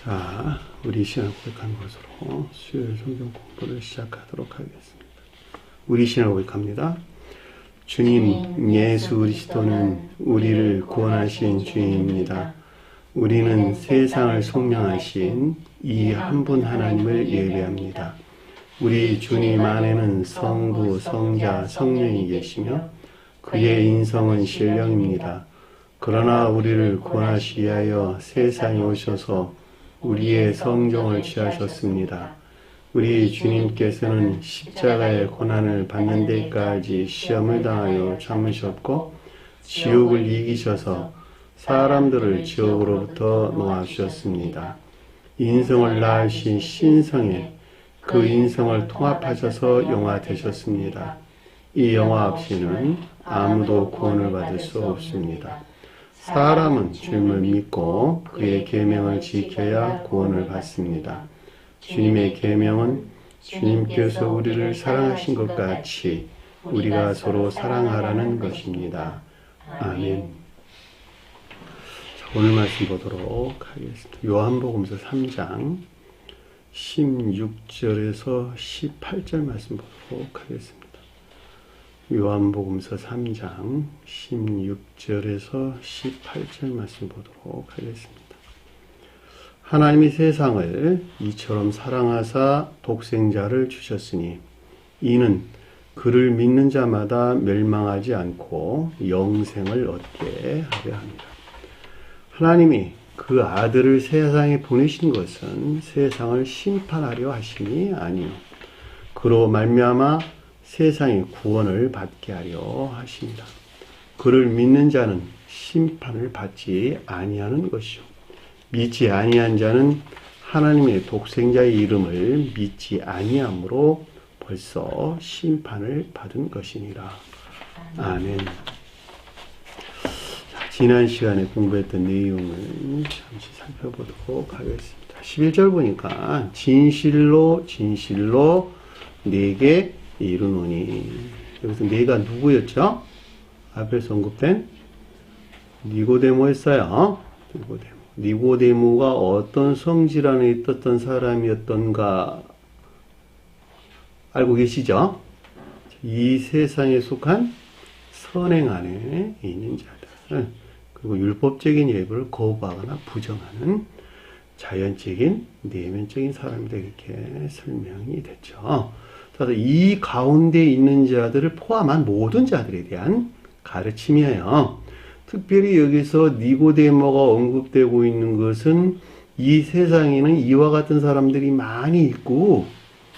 자, 우리 신앙 고백하는 것으로 수요일 성경 공부를 시작하도록 하겠습니다. 우리 신앙 고백합니다. 주님 예수 그리스도는 우리를 구원하신 주님입니다. 우리는 세상을 속량하신 이 한 분 하나님을 예배합니다. 우리 주님 안에는 성부, 성자, 성령이 계시며 그의 인성은 신령입니다. 그러나 우리를 구원하시기 위하여 세상에 오셔서 우리의 성종을 취하셨습니다. 우리 주님께서는 십자가의 고난을 받는 데까지 시험을 당하여 참으셨고 지옥을 이기셔서 사람들을 지옥으로부터 놓아주셨습니다. 인성을 낳으신 신성에 그 인성을 통합하셔서 영화 되셨습니다. 이 영화 없이는 아무도 구원을 받을 수 없습니다. 사람은 주님을 믿고 그의 계명을 지켜야 구원을 받습니다. 주님의 계명은 주님께서 우리를 사랑하신 것 같이 우리가 서로 사랑하라는 것입니다. 아멘. 자, 오늘 말씀 보도록 하겠습니다. 요한복음서 3장 16절에서 18절 말씀 보도록 하겠습니다. 요한복음서 3장 16절에서 18절 말씀 보도록 하겠습니다. 하나님이 세상을 이처럼 사랑하사 독생자를 주셨으니 이는 그를 믿는 자마다 멸망하지 않고 영생을 얻게 하려 합니다. 하나님이 그 아들을 세상에 보내신 것은 세상을 심판하려 하심이 아니요 그로 말미암아 세상의 구원을 받게 하려 하십니다. 그를 믿는 자는 심판을 받지 아니하는 것이요 믿지 아니한 자는 하나님의 독생자의 이름을 믿지 아니함으로 벌써 심판을 받은 것이니라. 아멘. 자, 지난 시간에 공부했던 내용을 잠시 살펴보도록 하겠습니다. 11절 보니까 진실로 내게 이르노니, 여기서 내가 누구였죠? 앞에서 언급된 니고데모였어요. 니고데모가 어떤 성질 안에 있었던 사람이었던가 알고 계시죠? 이 세상에 속한 선행 안에 있는 자들, 그리고 율법적인 예배를 거부하거나 부정하는 자연적인 내면적인 사람들, 이렇게 설명이 됐죠. 그래서 이 가운데 있는 자들을 포함한 모든 자들에 대한 가르침이에요. 특별히 여기서 니고데모가 언급되고 있는 것은 이 세상에는 이와 같은 사람들이 많이 있고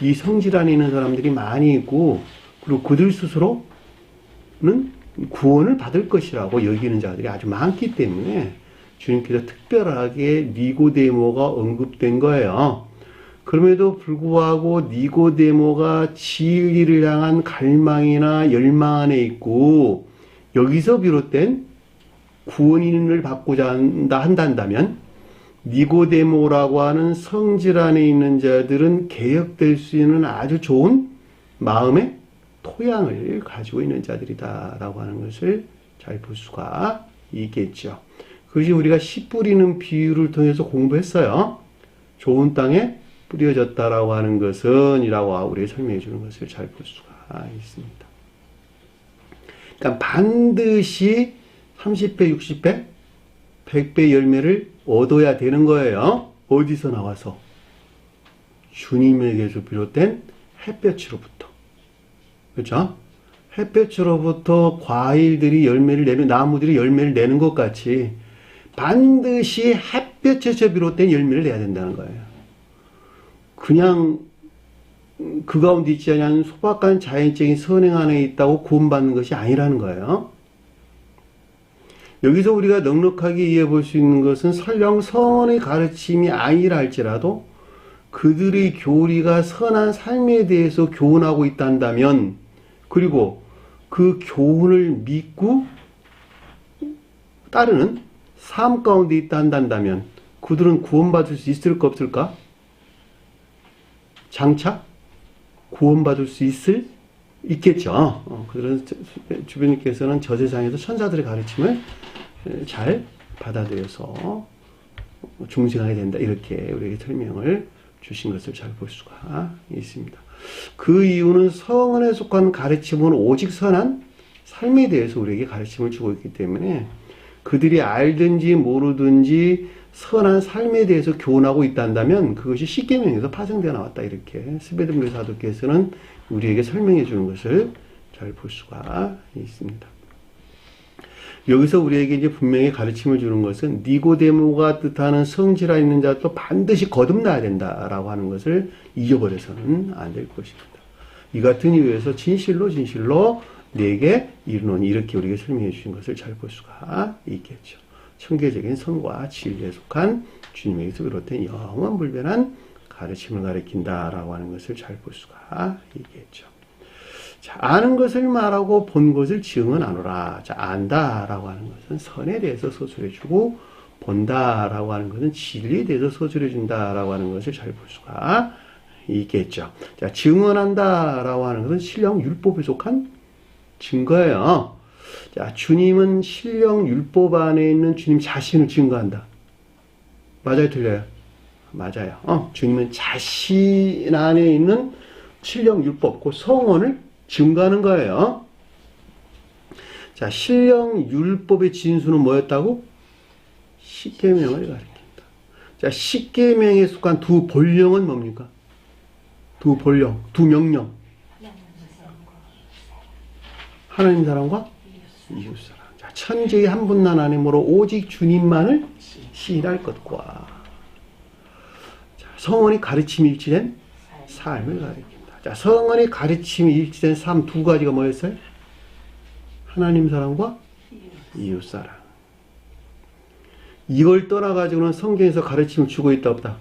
이 성질 안에 있는 사람들이 많이 있고 그리고 그들 스스로는 구원을 받을 것이라고 여기는 자들이 아주 많기 때문에 주님께서 특별하게 니고데모가 언급된 거예요. 그럼에도 불구하고 니고데모가 진리를 향한 갈망이나 열망 안에 있고 여기서 비롯된 구원인을 받고자 한다면 니고데모라고 하는 성질 안에 있는 자들은 개혁될 수 있는 아주 좋은 마음의 토양을 가지고 있는 자들이다라고 하는 것을 잘 볼 수가 있겠죠. 그것이 우리가 씨 뿌리는 비유를 통해서 공부했어요. 좋은 땅에 뿌려졌다라고 하는 것은 이라고 우리에 설명해 주는 것을 잘 볼 수가 있습니다. 그러니까 반드시 30배, 60배, 100배 열매를 얻어야 되는 거예요. 어디서 나와서? 주님에게서 비롯된 햇볕으로부터. 그렇죠? 햇볕으로부터 과일들이 열매를 내는, 나무들이 열매를 내는 것 같이 반드시 햇볕에서 비롯된 열매를 내야 된다는 거예요. 그냥 그 가운데 있지 않은 소박한 자연적인 선행 안에 있다고 구원받는 것이 아니라는 거예요. 여기서 우리가 넉넉하게 이해해 볼 수 있는 것은 설령 선의 가르침이 아니라 할지라도 그들의 교리가 선한 삶에 대해서 교훈하고 있단다면, 그리고 그 교훈을 믿고 따르는 삶 가운데 있다 한다면 그들은 구원받을 수 있을까 없을까? 장차 구원받을 수 있겠죠. 그들은 주변님께서는 저 세상에서 천사들의 가르침을 잘 받아들여서 중생하게 된다. 이렇게 우리에게 설명을 주신 것을 잘 볼 수가 있습니다. 그 이유는 성은에 속한 가르침은 오직 선한 삶에 대해서 우리에게 가르침을 주고 있기 때문에 그들이 알든지 모르든지 선한 삶에 대해서 교훈하고 있다면 그것이 십계명에서 파생되어 나왔다. 이렇게 스베드무리 사도께서는 우리에게 설명해 주는 것을 잘 볼 수가 있습니다. 여기서 우리에게 이제 분명히 가르침을 주는 것은 니고데모가 뜻하는 성질화 있는 자도 반드시 거듭나야 된다라고 하는 것을 잊어버려서는 안 될 것입니다. 이 같은 이유에서 진실로 내게 이르노니 이렇게 우리에게 설명해 주신 것을 잘 볼 수가 있겠죠. 청계적인 선과 진리에 속한 주님에게서 비롯된 영원 불변한 가르침을 가리킨다라고 하는 것을 잘 볼 수가 있겠죠. 자, 아는 것을 말하고 본 것을 증언하노라. 자, 안다라고 하는 것은 선에 대해서 서술해주고 본다라고 하는 것은 진리에 대해서 서술해준다라고 하는 것을 잘 볼 수가 있겠죠. 자, 증언한다라고 하는 것은 신령 율법에 속한 증거예요. 자, 주님은 신령 율법 안에 있는 주님 자신을 증거한다. 맞아요, 틀려요? 맞아요. 주님은 자신 안에 있는 신령 율법, 그 성언을 증거하는 거예요. 자, 신령 율법의 진수는 뭐였다고? 십계명을 가리킨다. 자, 십계명에 속한 두 본령은 뭡니까? 두 본령, 두 명령. 하나님 사랑과 이웃 사랑. 자, 천지의 한 분난 아님으로 오직 주님만을 시인할 것과 자, 성언이 가르침이 일치된 삶을 가리킨다. 자, 성언의 가르침이 일치된 삶 두 가지가 뭐였어요? 하나님 사랑과 이웃 사랑. 이걸 떠나가지고는 성경에서 가르침을 주고 있다 없다?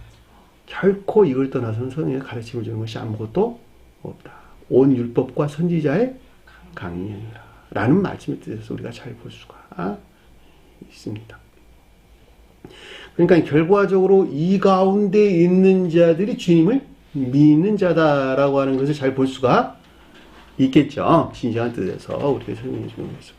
결코 이걸 떠나서는 성경에 가르침을 주는 것이 아무것도 없다. 온 율법과 선지자의 강령이라 라는 말씀의 뜻에서 우리가 잘 볼 수가 있습니다. 그러니까 결과적으로 이 가운데 있는 자들이 주님을 믿는 자다라고 하는 것을 잘 볼 수가 있겠죠. 진정한 뜻에서 우리가 설명해 주는 거죠.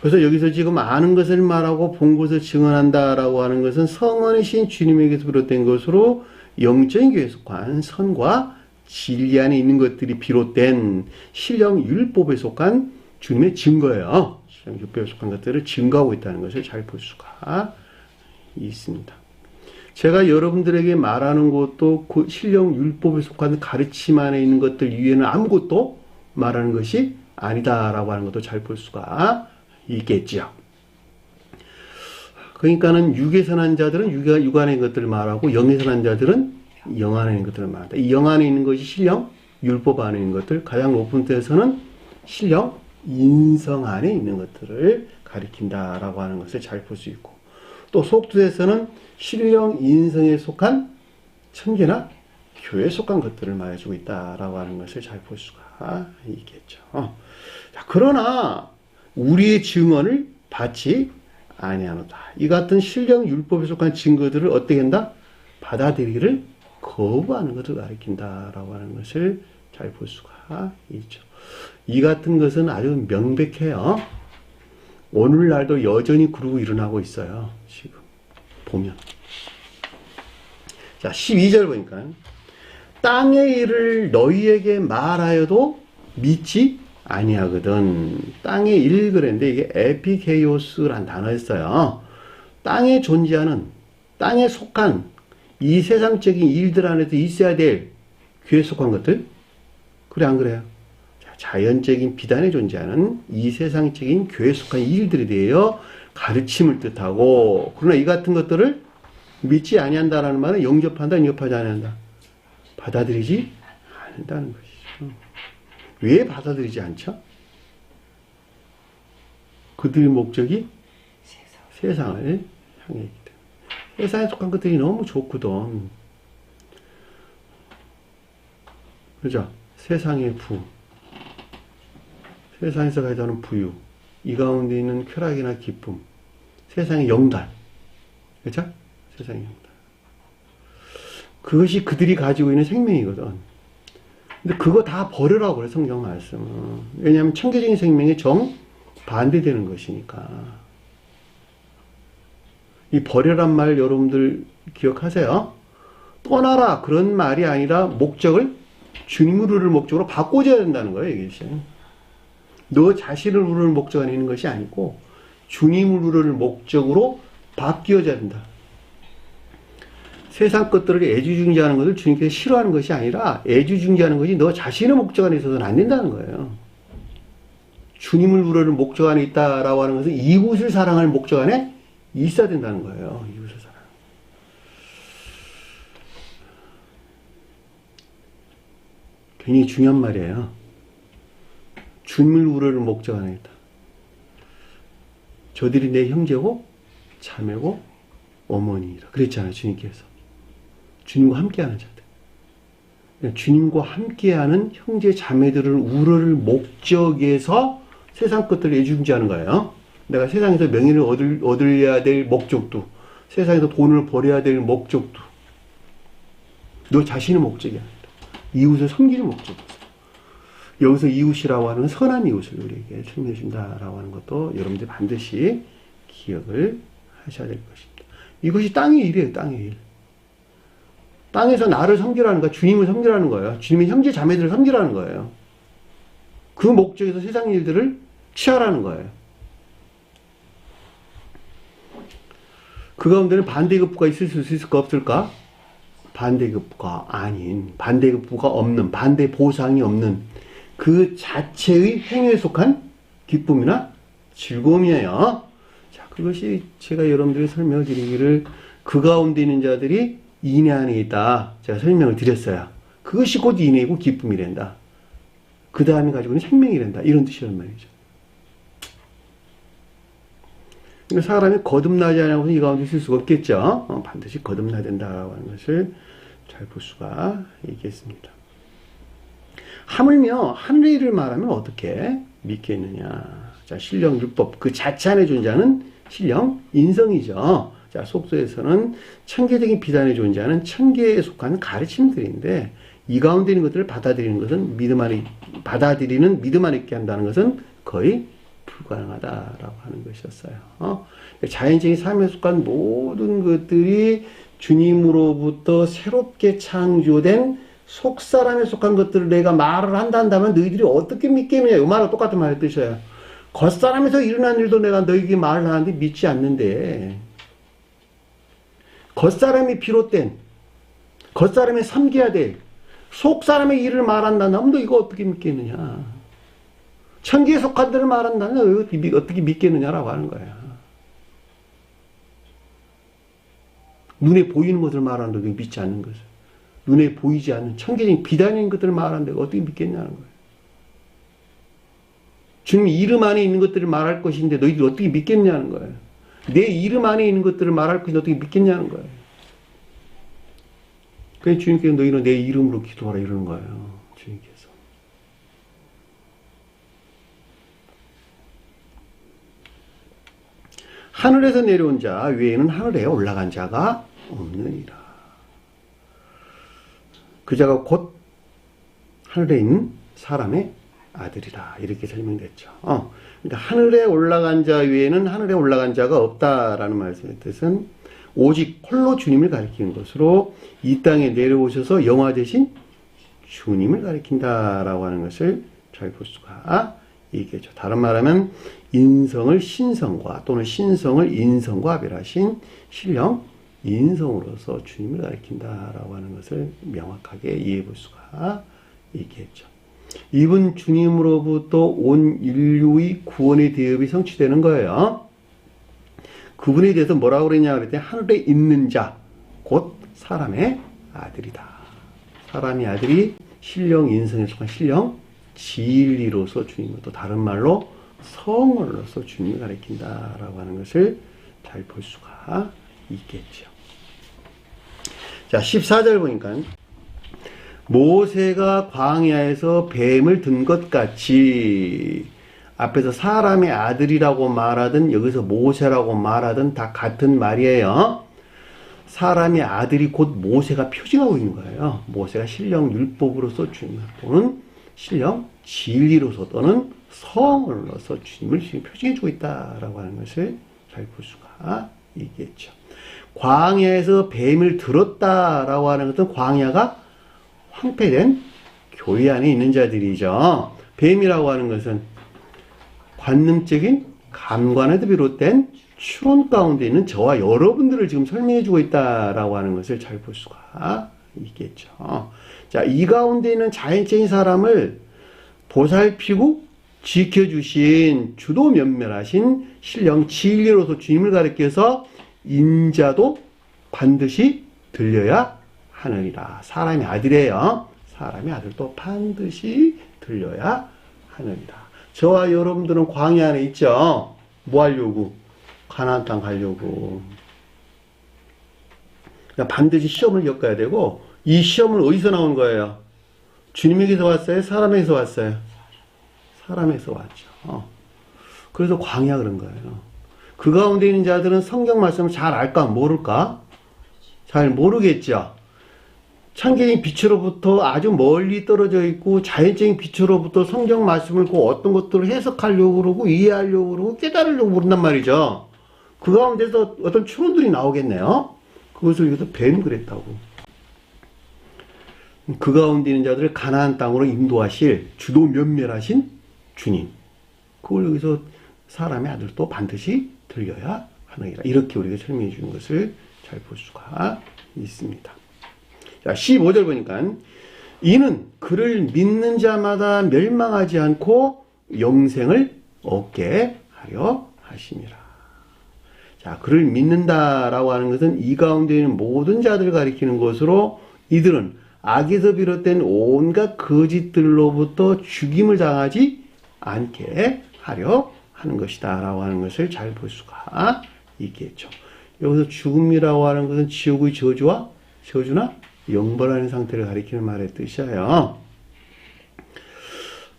그래서 여기서 지금 아는 것을 말하고 본 것을 증언한다라고 하는 것은 성언이신 주님에게서 비롯된 것으로 영적인 교회에 속한 선과 진리 안에 있는 것들이 비롯된 신령 율법에 속한 주님의 증거예요. 신령 율법에 속한 것들을 증거하고 있다는 것을 잘 볼 수가 있습니다. 제가 여러분들에게 말하는 것도 그 신령 율법에 속한 가르침 안에 있는 것들 이외에는 아무것도 말하는 것이 아니다라고 하는 것도 잘 볼 수가 있겠죠. 그러니까는 육에 선한 자들은 육 안에 있는 것들을 말하고 영에 선한 자들은 영 안에 있는 것들을 말한다. 이 영 안에 있는 것이 신령 율법 안에 있는 것들, 가장 높은 뜻에서는 신령 인성 안에 있는 것들을 가리킨다라고 하는 것을 잘 볼 수 있고, 또 속뜻에서는 신령 인성에 속한 천계나 교회에 속한 것들을 말해주고 있다라고 하는 것을 잘 볼 수가 있겠죠. 자, 그러나 우리의 증언을 받지 아니하노다. 이 같은 신령 율법에 속한 증거들을 어떻게 한다? 받아들이기를 거부하는 것을 가리킨다라고 하는 것을 잘 볼 수가 있죠. 이 같은 것은 아주 명백해요. 오늘날도 여전히 그러고 일어나고 있어요. 지금 보면. 자, 12절 보니까 땅의 일을 너희에게 말하여도 믿지 아니하거든. 땅의 일 그랬는데 이게 에피케이오스라는 단어였어요. 땅에 존재하는, 땅에 속한 이 세상적인 일들 안에서 있어야 될 교회에 속한 것들? 그래 안 그래요? 자연적인 비단에 존재하는 이 세상적인 교회에 속한 일들에 대하여 가르침을 뜻하고, 그러나 이 같은 것들을 믿지 아니한다라는 말은 영접한다, 영접하지 아니한다. 받아들이지 않는다는 것이죠. 왜 받아들이지 않죠? 그들의 목적이 세상을 향해 있기 때문에. 세상에 속한 것들이 너무 좋거든. 그죠? 세상의 부, 세상에서 가져오는 부유, 이 가운데 있는 쾌락이나 기쁨, 세상의 영달, 그렇죠? 세상의 영달. 그것이 그들이 가지고 있는 생명이거든. 근데 그거 다 버리라고 그래, 성경 말씀은. 왜냐하면 천계적인 생명에 정 반대되는 것이니까. 이 버려란 말 여러분들 기억하세요? 떠나라 그런 말이 아니라 목적을 주님을 우를 목적으로 바꿔줘야 된다는 거예요. 이게 너 자신을 우를 목적 안에 있는 것이 아니고 주님을 우를 목적으로 바뀌어져야 된다. 세상 것들을 애지중지하는 것을 주님께서 싫어하는 것이 아니라 애지중지하는 것이 너 자신의 목적 안에 있어서는 안 된다는 거예요. 주님을 우러는 목적 안에 있다라고 하는 것은 이웃을 사랑할 목적 안에 있어야 된다는 거예요. 이웃을 사랑. 굉장히 중요한 말이에요. 주님을 우러는 목적 안에 있다. 저들이 내 형제고 자매고 어머니이라 그랬잖아요. 주님께서. 주님과 함께하는 자들. 주님과 함께하는 형제 자매들을 우러를 목적에서 세상 것들을 애중지하는 거예요. 내가 세상에서 명예를 얻으려야 될 목적도, 세상에서 돈을 벌어야 될 목적도, 너 자신의 목적이 아니다. 이웃을 섬기는 목적이었어. 여기서 이웃이라고 하는 선한 이웃을 우리에게 설명해 준다라고 하는 것도 여러분들이 반드시 기억을 하셔야 될 것입니다. 이것이 땅의 일이에요. 땅의 일. 땅에서 나를 섬기라는 거야. 주님을 섬기라는 거예요. 주님의 형제 자매들을 섬기라는 거예요. 그 목적에서 세상 일들을 취하라는 거예요. 그 가운데는 반대급부가 있을 수 있을까 없을까? 반대급부가 아닌, 반대급부가 없는, 반대 보상이 없는 그 자체의 행위에 속한 기쁨이나 즐거움이에요. 자, 그것이 제가 여러분들이 설명을 드리기를 그 가운데 있는 자들이 인애 안에 있다. 제가 설명을 드렸어요. 그것이 곧 인애이고 기쁨이란다. 그 다음에 가지고 있는 생명이란다. 이런 뜻이란 말이죠. 그러니까 사람이 거듭나지 않고는 이 가운데 있을 수가 없겠죠. 반드시 거듭나야 된다고 하는 것을 잘 볼 수가 있겠습니다. 하물며 하늘의 일을 말하면 어떻게 믿겠느냐. 자, 신령 율법 그 자체 안에 존재하는 신령 인성이죠. 자, 속소에서는 천계적인 비단에 존재하는 천계에 속한 가르침들인데 이 가운데 있는 것들을 받아들이는 것은 받아들이는 믿음 안에 있게 한다는 것은 거의 불가능하다라고 하는 것이었어요. 자연적인 삶에 속한 모든 것들이 주님으로부터 새롭게 창조된 속사람에 속한 것들을 내가 말을 한다면 너희들이 어떻게 믿겠느냐. 이 말과 똑같은 말의 뜻이에요. 겉사람에서 일어난 일도 내가 너희에게 말을 하는데 믿지 않는데 겉사람이 비롯된 겉사람이 섬겨야 될 속사람의 일을 말한다면 너 이거 어떻게 믿겠느냐. 천지에 속한 들을 말한다면 너 어떻게 믿겠느냐라고 하는 거야. 눈에 보이는 것을 말하는데 믿지 않는 것을. 눈에 보이지 않는 천계적인 비단인 것들을 말하는데 어떻게 믿겠냐는 거예요. 주님 이름 안에 있는 것들을 말할 것인데 너희들이 어떻게 믿겠냐는 거예요. 내 이름 안에 있는 것들을 말할 것인데 어떻게 믿겠냐는 거예요. 그래서 주님께서 너희는 내 이름으로 기도하라 이러는 거예요. 주님께서. 하늘에서 내려온 자 외에는 하늘에 올라간 자가 없느니라. 그 자가 곧 하늘에 있는 사람의 아들이라. 이렇게 설명됐죠. 그러니까 하늘에 올라간 자 외에는 하늘에 올라간 자가 없다라는 말씀의 뜻은 오직 홀로 주님을 가리키는 것으로 이 땅에 내려오셔서 영화 대신 주님을 가리킨다라고 하는 것을 잘 볼 수가 있겠죠. 다른 말하면 인성을 신성과 또는 신성을 인성과 합일하신 신령 인성으로서 주님을 가리킨다라고 하는 것을 명확하게 이해해 볼 수가 있겠죠. 이분 주님으로부터 온 인류의 구원의 대업이 성취되는 거예요. 그분에 대해서 뭐라고 그랬냐 그랬더니 하늘에 있는 자, 곧 사람의 아들이다. 사람의 아들이 신령 인성에 속한 신령 진리로서 주님을 또 다른 말로 성으로서 주님을 가리킨다라고 하는 것을 잘 볼 수가 있겠죠. 자, 14절 보니까 모세가 광야에서 뱀을 든 것 같이 앞에서 사람의 아들이라고 말하든 여기서 모세라고 말하든 다 같은 말이에요. 사람의 아들이 곧 모세가 표징하고 있는 거예요. 모세가 신령 율법으로서 주님을 또는 신령 진리로서 또는 성으로서 주님을 지금 표징해주고 있다라고 하는 것을 잘 볼 수가 있겠죠. 광야에서 뱀을 들었다라고 하는 것은 광야가 황폐된 교회 안에 있는 자들이죠. 뱀이라고 하는 것은 관능적인 감관에도 비롯된 추론 가운데 있는 저와 여러분들을 지금 설명해 주고 있다라고 하는 것을 잘 볼 수가 있겠죠. 자, 이 가운데 있는 자연적인 사람을 보살피고 지켜주신 주도 면밀하신 신령 진리로서 주님을 가리켜서 인자도 반드시 들려야 하느니라. 사람의 아들이에요. 사람의 아들도 반드시 들려야 하느니라. 저와 여러분들은 광야 안에 있죠. 뭐 하려고? 가나안 땅 가려고. 그러니까 반드시 시험을 겪어야 되고, 이 시험은 어디서 나온 거예요? 주님에게서 왔어요? 사람에게서 왔어요? 사람에서 왔죠. 그래서 광야 그런 거예요. 그 가운데 있는 자들은 성경 말씀을 잘 알까 모를까? 잘 모르겠죠. 창경의 빛으로부터 아주 멀리 떨어져 있고 자연적인 빛으로부터 성경 말씀을 그 어떤 것들을 해석하려고 그러고 이해하려고 그러고 깨달으려고 그런단 말이죠. 그 가운데서 어떤 추론들이 나오겠네요. 그것을 여기서 뱀 그랬다고. 그 가운데 있는 자들을 가나안 땅으로 인도하실 주도 면밀하신 주님. 그걸 여기서 사람의 아들도 반드시 들려야 하느니라. 이렇게 우리가 설명해 주는 것을 잘 볼 수가 있습니다. 자, 15절 보니까 이는 그를 믿는 자마다 멸망하지 않고 영생을 얻게 하려 하심이라. 자, 그를 믿는다라고 하는 것은 이 가운데 있는 모든 자들을 가리키는 것으로 이들은 악에서 비롯된 온갖 거짓들로부터 죽임을 당하지 않게 하려 하는 것이다 라고 하는 것을 잘 볼 수가 있겠죠. 여기서 죽음이라고 하는 것은 지옥의 저주나 영벌하는 상태를 가리키는 말의 뜻이에요.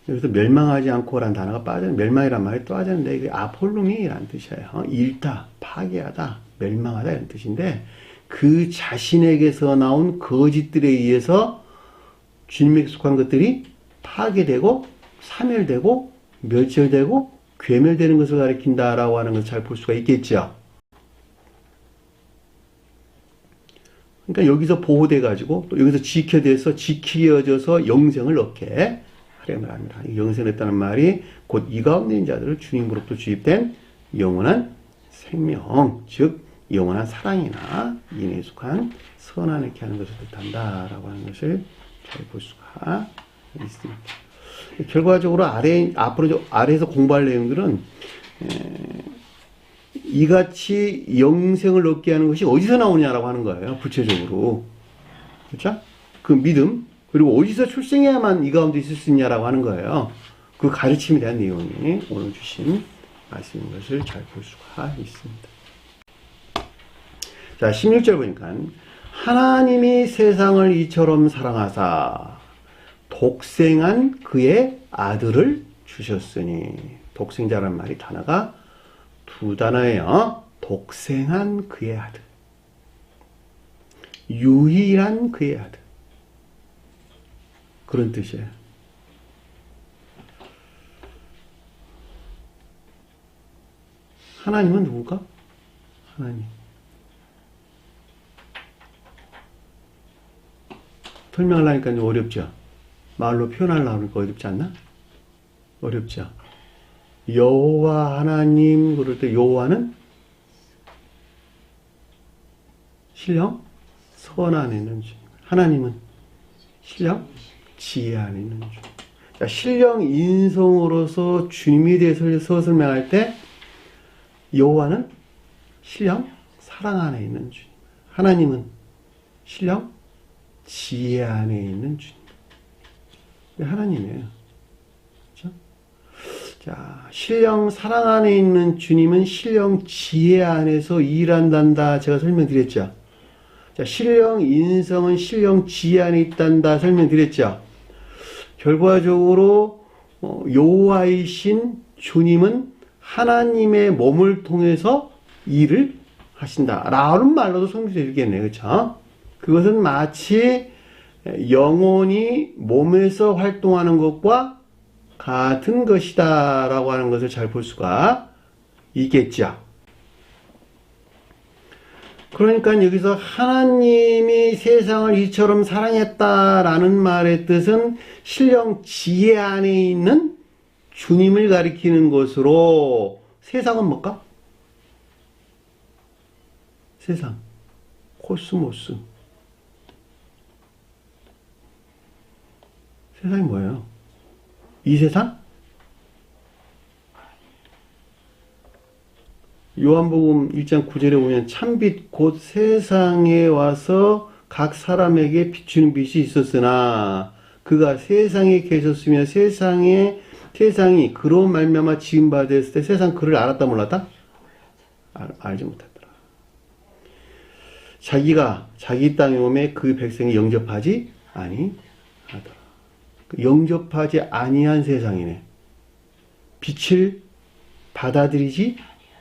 여기서 멸망하지 않고라는 단어가 빠져요. 멸망이란 말이 또 빠졌는데 이게 아폴루미라는 뜻이에요. 잃다, 파괴하다, 멸망하다 이런 뜻인데 그 자신에게서 나온 거짓들에 의해서 주님에게 속한 것들이 파괴되고 사멸되고 멸절되고 괴멸되는 것을 가리킨다라고 하는 것을 잘 볼 수가 있겠죠. 그러니까 여기서 보호돼가지고 또 여기서 지켜져서 영생을 얻게 하려는 합니다. 영생을 얻다는 말이 곧 이 가운데 있는 자들을 주님으로부터 주입된 영원한 생명, 즉 영원한 사랑이나 인에 속한 선한 이렇게 하는 것을 뜻한다라고 하는 것을 잘 볼 수가 있습니다. 결과적으로 아래에서 공부할 내용들은 이같이 영생을 얻게 하는 것이 어디서 나오냐라고 하는 거예요. 구체적으로. 그렇죠? 그 믿음, 그리고 어디서 출생해야만 이 가운데 있을 수 있냐라고 하는 거예요. 그 가르침에 대한 내용이 오늘 주신 말씀인 것을 잘 볼 수가 있습니다. 자, 16절 보니까 하나님이 세상을 이처럼 사랑하사 독생한 그의 아들을 주셨으니, 독생자란 말이 단어가 두 단어예요. 독생한 그의 아들, 유일한 그의 아들, 그런 뜻이에요. 하나님은 누굴까? 하나님. 설명하려니까 좀 어렵죠? 말로 표현하려니까 어렵지 않나? 어렵죠? 여호와 하나님 그럴 때 여호와는 신령 선 안에 있는 주님, 하나님은 신령 지혜 안에 있는 주님. 자, 신령 인성으로서 주님에 대해서 설명할 때 여호와는 신령 사랑 안에 있는 주님, 하나님은 신령 지혜 안에 있는 주님. 하나님이에요. 그렇죠? 자, 신령 사랑 안에 있는 주님은 신령 지혜 안에서 일한단다. 제가 설명드렸죠. 자, 신령 인성은 신령 지혜 안에 있단다. 설명드렸죠. 결과적으로 여호와이신 주님은 하나님의 몸을 통해서 일을 하신다. 라는 말로도 설명드리겠네요. 그렇죠? 그것은 마치 영혼이 몸에서 활동하는 것과 같은 것이다 라고 하는 것을 잘 볼 수가 있겠죠. 그러니까 여기서 하나님이 세상을 이처럼 사랑했다라는 말의 뜻은 신령 지혜 안에 있는 주님을 가리키는 것으로 세상은 뭘까? 세상, 코스모스. 세상이 뭐예요? 이 세상? 요한복음 1장 9절에 보면 참빛 곧 세상에 와서 각 사람에게 비추는 빛이 있었으나 그가 세상에 계셨으며 세상이 그로 말미암아 지은 바 되었을 때 세상 그를 알았다 몰랐다? 알지 못했더라. 자기가 자기 땅에 오매 그 백성이 영접하지 아니하더라. 영접하지 아니한 세상이네. 빛을 받아들이지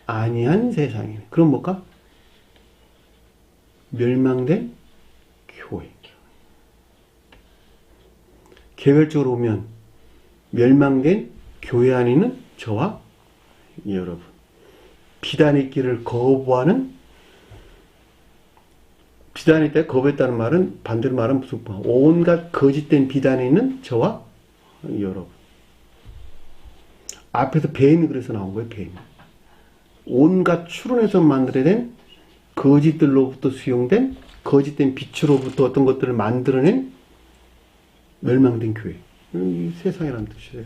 아니한 세상이네. 그럼 뭘까? 멸망된 교회. 개별적으로 보면 멸망된 교회 안에 있는 저와 여러분. 비단의 길을 거부하는, 비단의 때 거부했다는 말은 반대로 말하면 무슨 온갖 거짓된 비단에 있는 저와 여러분. 앞에서 뱀이 그래서 나온 거예요. 뱀. 온갖 추론해서 만들어낸 거짓들로부터 수용된 거짓된 빛으로부터 어떤 것들을 만들어낸 멸망된 교회. 이 세상이라는 뜻이에요.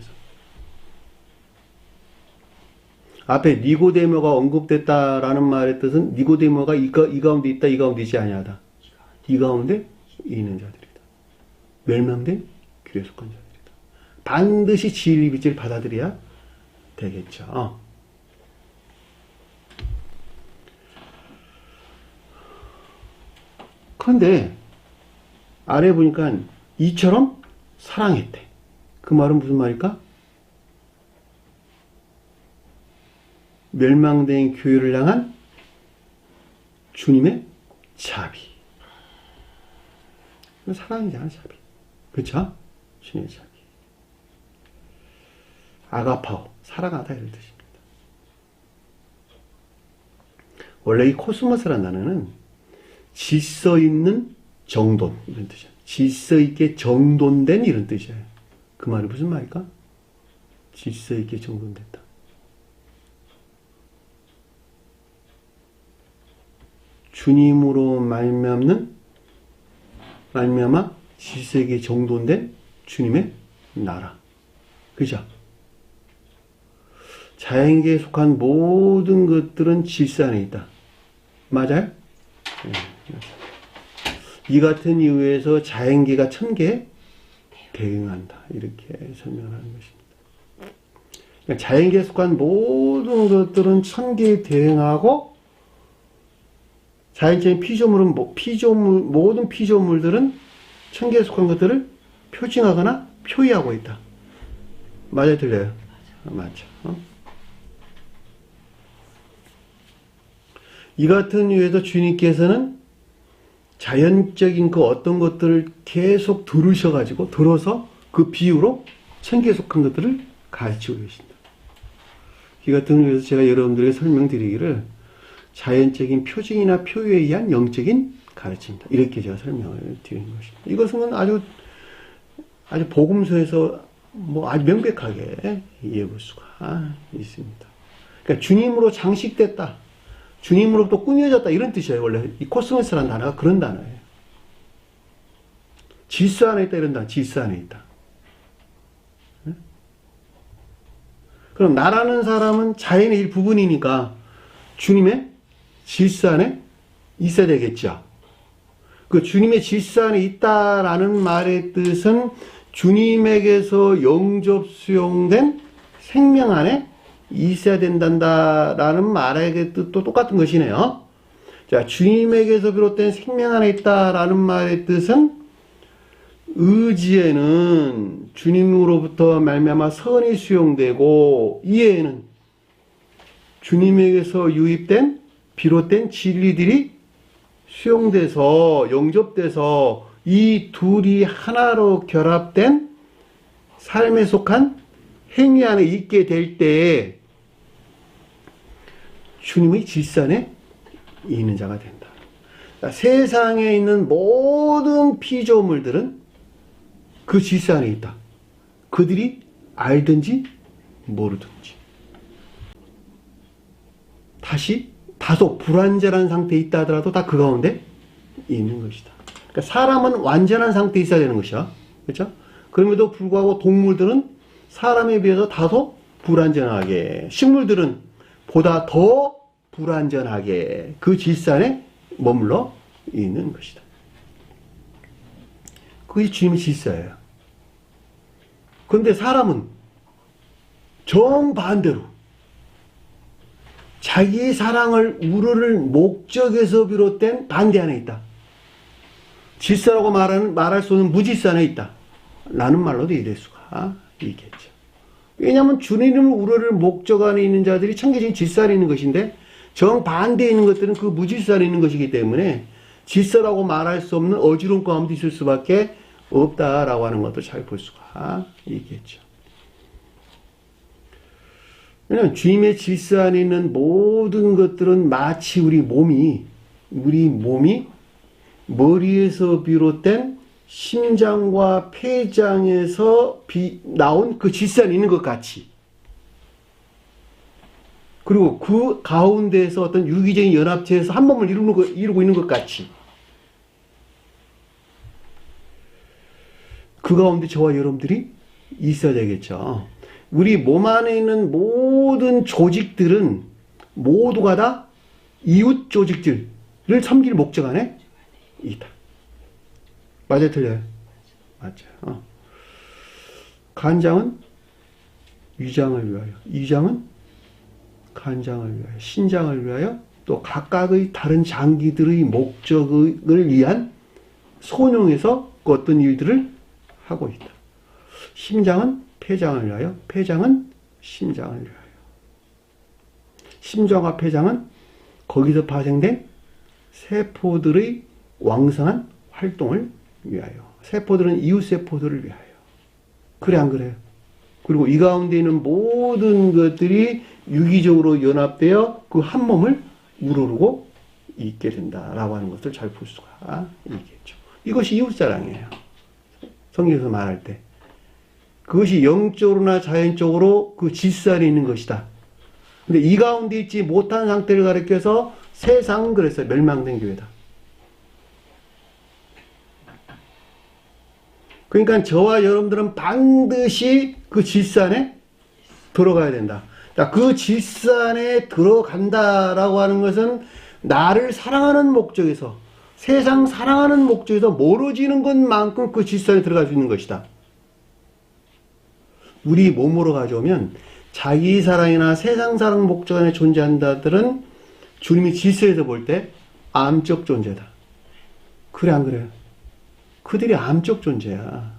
앞에 니고데모가 언급됐다라는 말의 뜻은 니고데모가 이 가운데 있다, 이 가운데 있지 아니하다. 이 가운데 있는 자들이다. 멸망된 교회에 속한 자들이다. 반드시 진리 빛을 받아들여야 되겠죠. 그런데 아래 보니까 이처럼 사랑했대. 그 말은 무슨 말일까? 멸망된 교회를 향한 주님의 자비. 사랑이잖아, 자비. 그쵸? 주님의 자비. 아가파오, 사랑하다 이런 뜻입니다. 원래 이 코스모스라는 단어는 질서 있는 정돈 이런 뜻이야. 질서 있게 정돈된 이런 뜻이에요. 그 말이 무슨 말일까? 질서 있게 정돈됐다. 주님으로 말미암아 질서 있게 정돈된 주님의 나라. 그죠? 자연계에 속한 모든 것들은 질서 안에 있다. 맞아요? 네. 이 같은 이유에서 자연계가 천계에 대응한다. 이렇게 설명하는 것입니다. 그러니까 자연계에 속한 모든 것들은 천계에 대응하고 자연적인 피조물은 모든 피조물들은 천계에 속한 것들을 표징하거나 표의하고 있다. 맞아요? 들려요? 맞죠. 이 같은 이유에서 주님께서는 자연적인 그 어떤 것들을 계속 들어서 그 비유로 천계에 속한 것들을 가르치고 계신다. 이 같은 이유에서 제가 여러분들에게 설명드리기를 자연적인 표징이나 표유에 의한 영적인 가르침이다. 이렇게 제가 설명을 드리는 것입니다. 이것은 아주 복음서에서 아주 명백하게 이해해 볼 수가 있습니다. 그러니까 주님으로 장식됐다. 주님으로부터 꾸며졌다. 이런 뜻이에요. 원래 이 코스모스라는 단어가 그런 단어예요. 질서 안에 있다. 이런 단어. 질서 안에 있다. 네? 그럼 나라는 사람은 자연의 일부분이니까 주님의 질서 안에 있어야 되겠죠. 그 주님의 질서 안에 있다라는 말의 뜻은 주님에게서 영접 수용된 생명 안에 있어야 된다라는 말의 뜻도 똑같은 것이네요. 자, 주님에게서 비롯된 생명 안에 있다라는 말의 뜻은 의지에는 주님으로부터 말미암아 선이 수용되고 이해에는 주님에게서 유입된 비롯된 진리들이 수용돼서 영접돼서 이 둘이 하나로 결합된 삶에 속한 행위 안에 있게 될 때에 주님의 질서 안에 있는 자가 된다. 세상에 있는 모든 피조물들은 그 질서 안에 있다. 그들이 알든지 모르든지. 다소 불완전한 상태에 있다 하더라도 다 그 가운데 있는 것이다. 그러니까 사람은 완전한 상태에 있어야 되는 것이야. 그렇죠? 그럼에도 불구하고 동물들은 사람에 비해서 다소 불완전하게, 식물들은 보다 더 불완전하게 그 질서 안에 머물러 있는 것이다. 그것이 주님의 질서예요. 그런데 사람은 정반대로 자기의 사랑을 우러를 목적에서 비롯된 반대 안에 있다. 질서라고 말할 수 없는 무질서 안에 있다. 라는 말로도 이해될 수가 있겠죠. 왜냐하면 주님을 우러를 목적 안에 있는 자들이 청계적인 질서 안에 있는 것인데 정반대에 있는 것들은 그 무질서 안에 있는 것이기 때문에 질서라고 말할 수 없는 어지러움 가운데 있을 수밖에 없다라고 하는 것도 잘 볼 수가 있겠죠. 왜냐하면 주님의 질서 안에 있는 모든 것들은 마치 우리 몸이 머리에서 비롯된 심장과 폐장에서 나온 그 질서 안에 있는 것 같이, 그리고 그 가운데에서 어떤 유기적인 연합체에서 한 몸을 이루고 있는 것 같이, 그 가운데 저와 여러분들이 있어야 되겠죠. 우리 몸 안에 있는 모든 조직들은 모두가 다 이웃 조직들을 섬길 목적 안에 있다. 맞아요, 틀려요? 맞아요. 간장은 위장을 위하여, 위장은 간장을 위하여, 신장을 위하여, 또 각각의 다른 장기들의 목적을 위한 손용해서 어떤 일들을 하고 있다. 심장은 폐장을 위하여, 폐장은 심장을 위하여. 심장과 폐장은 거기서 파생된 세포들의 왕성한 활동을 위하여. 세포들은 이웃세포들을 위하여. 그래, 안 그래요? 그리고 이 가운데 있는 모든 것들이 유기적으로 연합되어 그 한 몸을 우러르고 있게 된다라고 하는 것을 잘 볼 수가 있겠죠. 이것이 이웃사랑이에요. 성경에서 말할 때. 그것이 영적으로나 자연적으로 그 질서 안에 있는 것이다. 근데 이 가운데 있지 못한 상태를 가리켜서 세상은 그랬어요. 멸망된 교회다. 그러니까 저와 여러분들은 반드시 그 질서 안에 들어가야 된다. 그 질서 안에 들어간다라고 하는 것은 나를 사랑하는 목적에서, 세상 사랑하는 목적에서 멀어지는 것만큼 그 질서 안에 들어갈 수 있는 것이다. 우리 몸으로 가져오면 자기 사랑이나 세상 사랑 목적 안에 존재한다들은 주님이 질서에서 볼 때 암적 존재다. 그래, 안 그래요? 그들이 암적 존재야.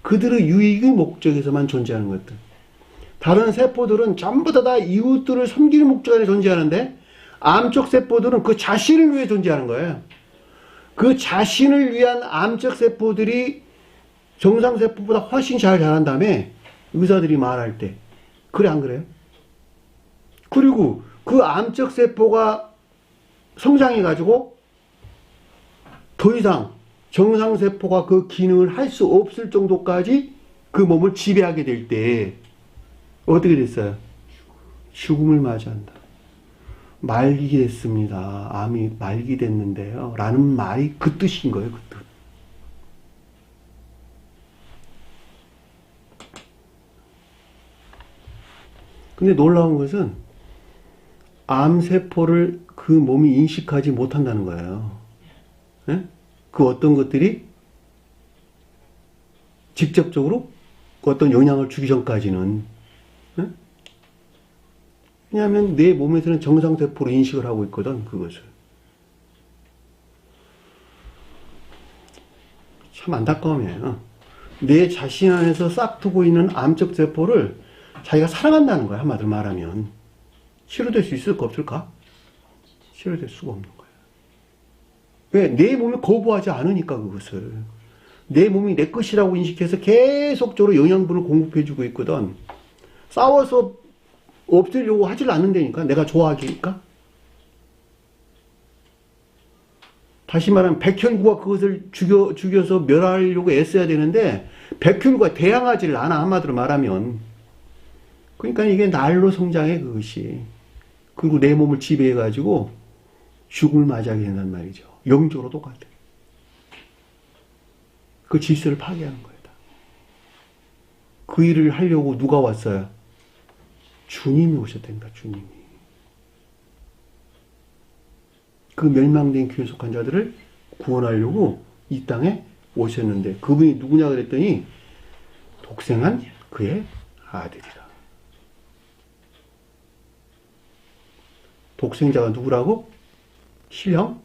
그들의 유익의 목적에서만 존재하는 것들. 다른 세포들은 전부 다 이웃들을 섬기는 목적 안에 존재하는데 암적 세포들은 그 자신을 위해 존재하는 거예요. 그 자신을 위한 암적 세포들이 정상 세포보다 훨씬 잘 자란 다음에 의사들이 말할 때, 그래, 안 그래요? 그리고 그 암적 세포가 성장해가지고 더 이상 정상 세포가 그 기능을 할 수 없을 정도까지 그 몸을 지배하게 될 때 어떻게 됐어요? 죽음을 맞이한다. 말기 됐습니다. 암이 말기 됐는데요. 라는 말이 그 뜻인 거예요. 그 뜻. 근데 놀라운 것은 암세포를 그 몸이 인식하지 못한다는 거예요. 네? 그 어떤 것들이 직접적으로 어떤 영향을 주기 전까지는. 네? 왜냐하면 내 몸에서는 정상세포로 인식을 하고 있거든, 그것을. 참 안타까움이에요. 내 자신 안에서 싹트고 있는 암적 세포를 자기가 사랑한다는 거야, 한마디로 말하면. 치료될 수 있을까, 없을까? 치료될 수가 없는 거야. 왜? 내 몸이 거부하지 않으니까, 그것을. 내 몸이 내 것이라고 인식해서 계속적으로 영양분을 공급해주고 있거든. 싸워서 없애려고 하질 않는다니까, 내가 좋아하니까. 다시 말하면 백혈구가 그것을 죽여서 멸하려고 애써야 되는데 백혈구가 대항하지를 않아, 한마디로 말하면. 그러니까 이게 날로 성장해, 그것이. 그리고 내 몸을 지배해가지고 죽음을 맞이하게 된단 말이죠. 영적으로 똑같아. 그 질서를 파괴하는 거예요. 그 일을 하려고 누가 왔어요? 주님이 오셨다니까, 주님이. 그 멸망된 귀에 속한 자들을 구원하려고 이 땅에 오셨는데, 그분이 누구냐 그랬더니 독생한 그의 아들이라. 독생자가 누구라고? 신령